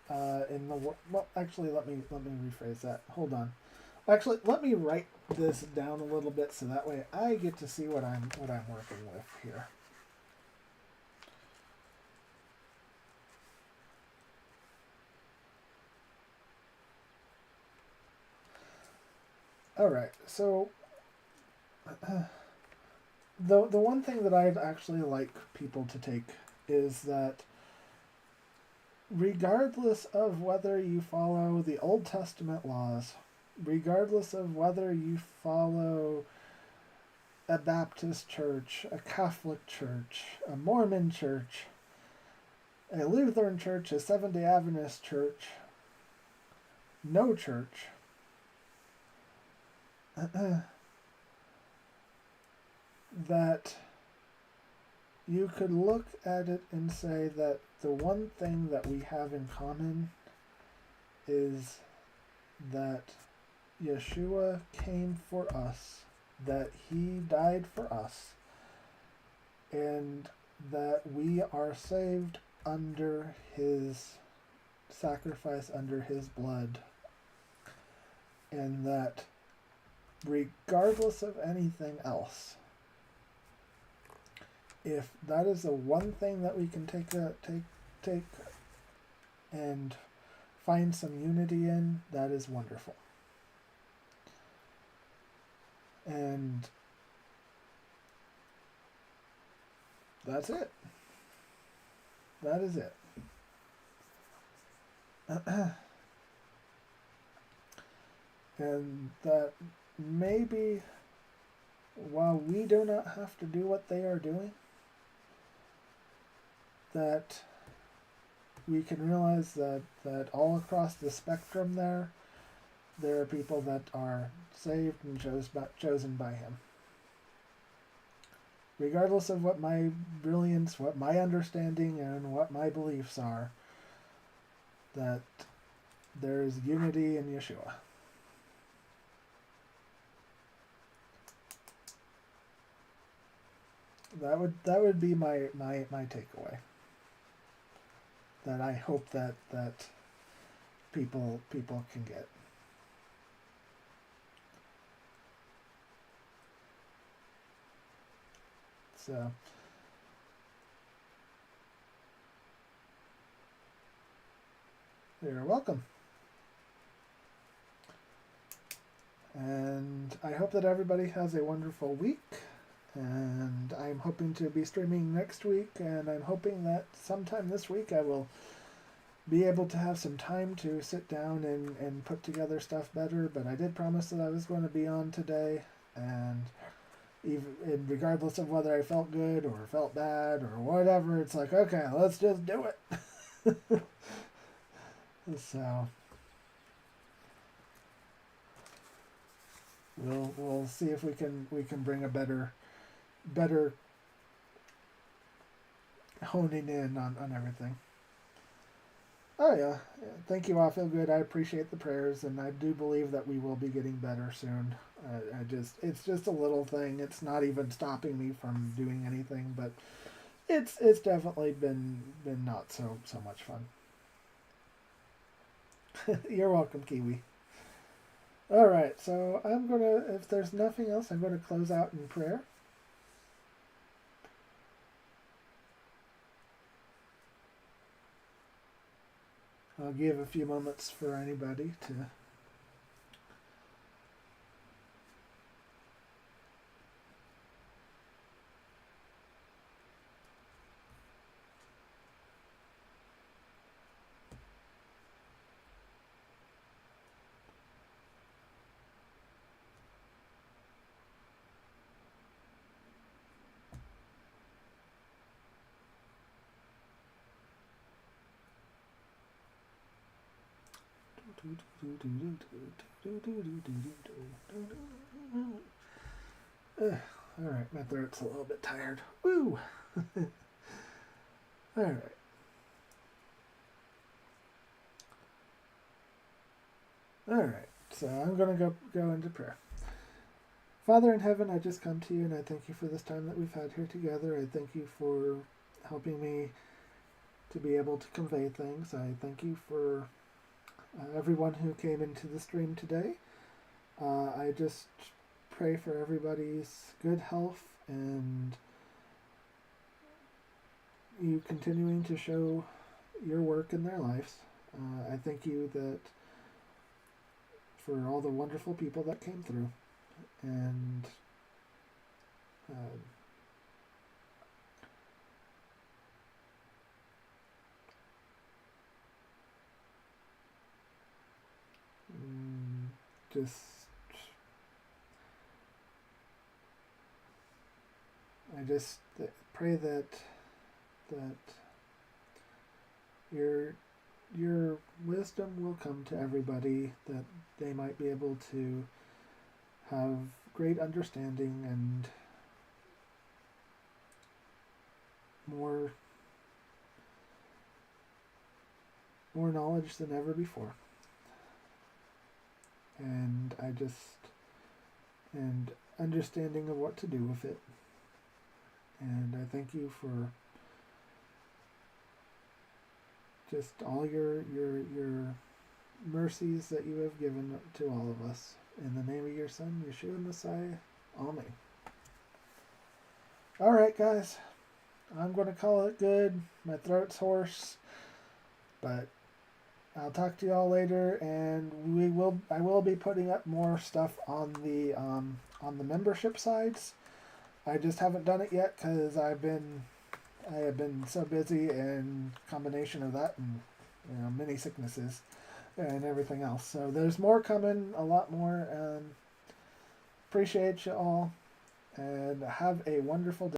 in the world. Well, actually, let me rephrase that. Hold on. Actually, let me write this down a little bit so that way I get to see what I'm working with here. All right. So the one thing that I'd actually like people to take is that regardless of whether you follow the Old Testament laws, regardless of whether you follow a Baptist church, a Catholic church, a Mormon church, a Lutheran church, a Seventh-day Adventist church, no church, that you could look at it and say that the one thing that we have in common is that Yeshua came for us, that he died for us, and that we are saved under his sacrifice, under his blood, and that regardless of anything else, if that is the one thing that we can take and find some unity in, that is wonderful. And that's it. That is it. And that maybe while we do not have to do what they are doing, that we can realize that all across the spectrum there are people that are saved and chosen by him. Regardless of what my brilliance, what my understanding, and what my beliefs are, that there is unity in Yeshua. That would be my takeaway. That I hope that people can get. So you're welcome. And I hope that everybody has a wonderful week. And I'm hoping to be streaming next week, and I'm hoping that sometime this week I will be able to have some time to sit down and put together stuff better. But I did promise that I was going to be on today, and even regardless of whether I felt good or felt bad or whatever, it's like, okay, let's just do it. So we'll see if we can bring a better honing in on everything. Oh yeah. Thank you all. I feel good. I appreciate the prayers, and I do believe that we will be getting better soon. It's just a little thing. It's not even stopping me from doing anything, but it's definitely been not so much fun. You're welcome, Kiwi. All right, so I'm gonna, if there's nothing else, I'm gonna close out in prayer. I'll give a few moments for anybody to. All right, my throat's a little bit tired. Woo! All right. All right. So I'm gonna go into prayer. Father in heaven, I just come to you and I thank you for this time that we've had here together. I thank you for helping me to be able to convey things. I thank you for everyone who came into the stream today. I just pray for everybody's good health and you continuing to show your work in their lives. I thank you that for all the wonderful people that came through, and just I just pray that your wisdom will come to everybody, that they might be able to have great understanding and more knowledge than ever before. And and understanding of what to do with it. And I thank you for just all your mercies that you have given to all of us. In the name of your Son, Yeshua Messiah. Amen. All right, guys. I'm going to call it good. My throat's hoarse, but I'll talk to you all later, and I will be putting up more stuff on the membership sides. I just haven't done it yet because I have been so busy, and combination of that and many sicknesses and everything else. So there's more coming, a lot more. Appreciate you all, and have a wonderful day.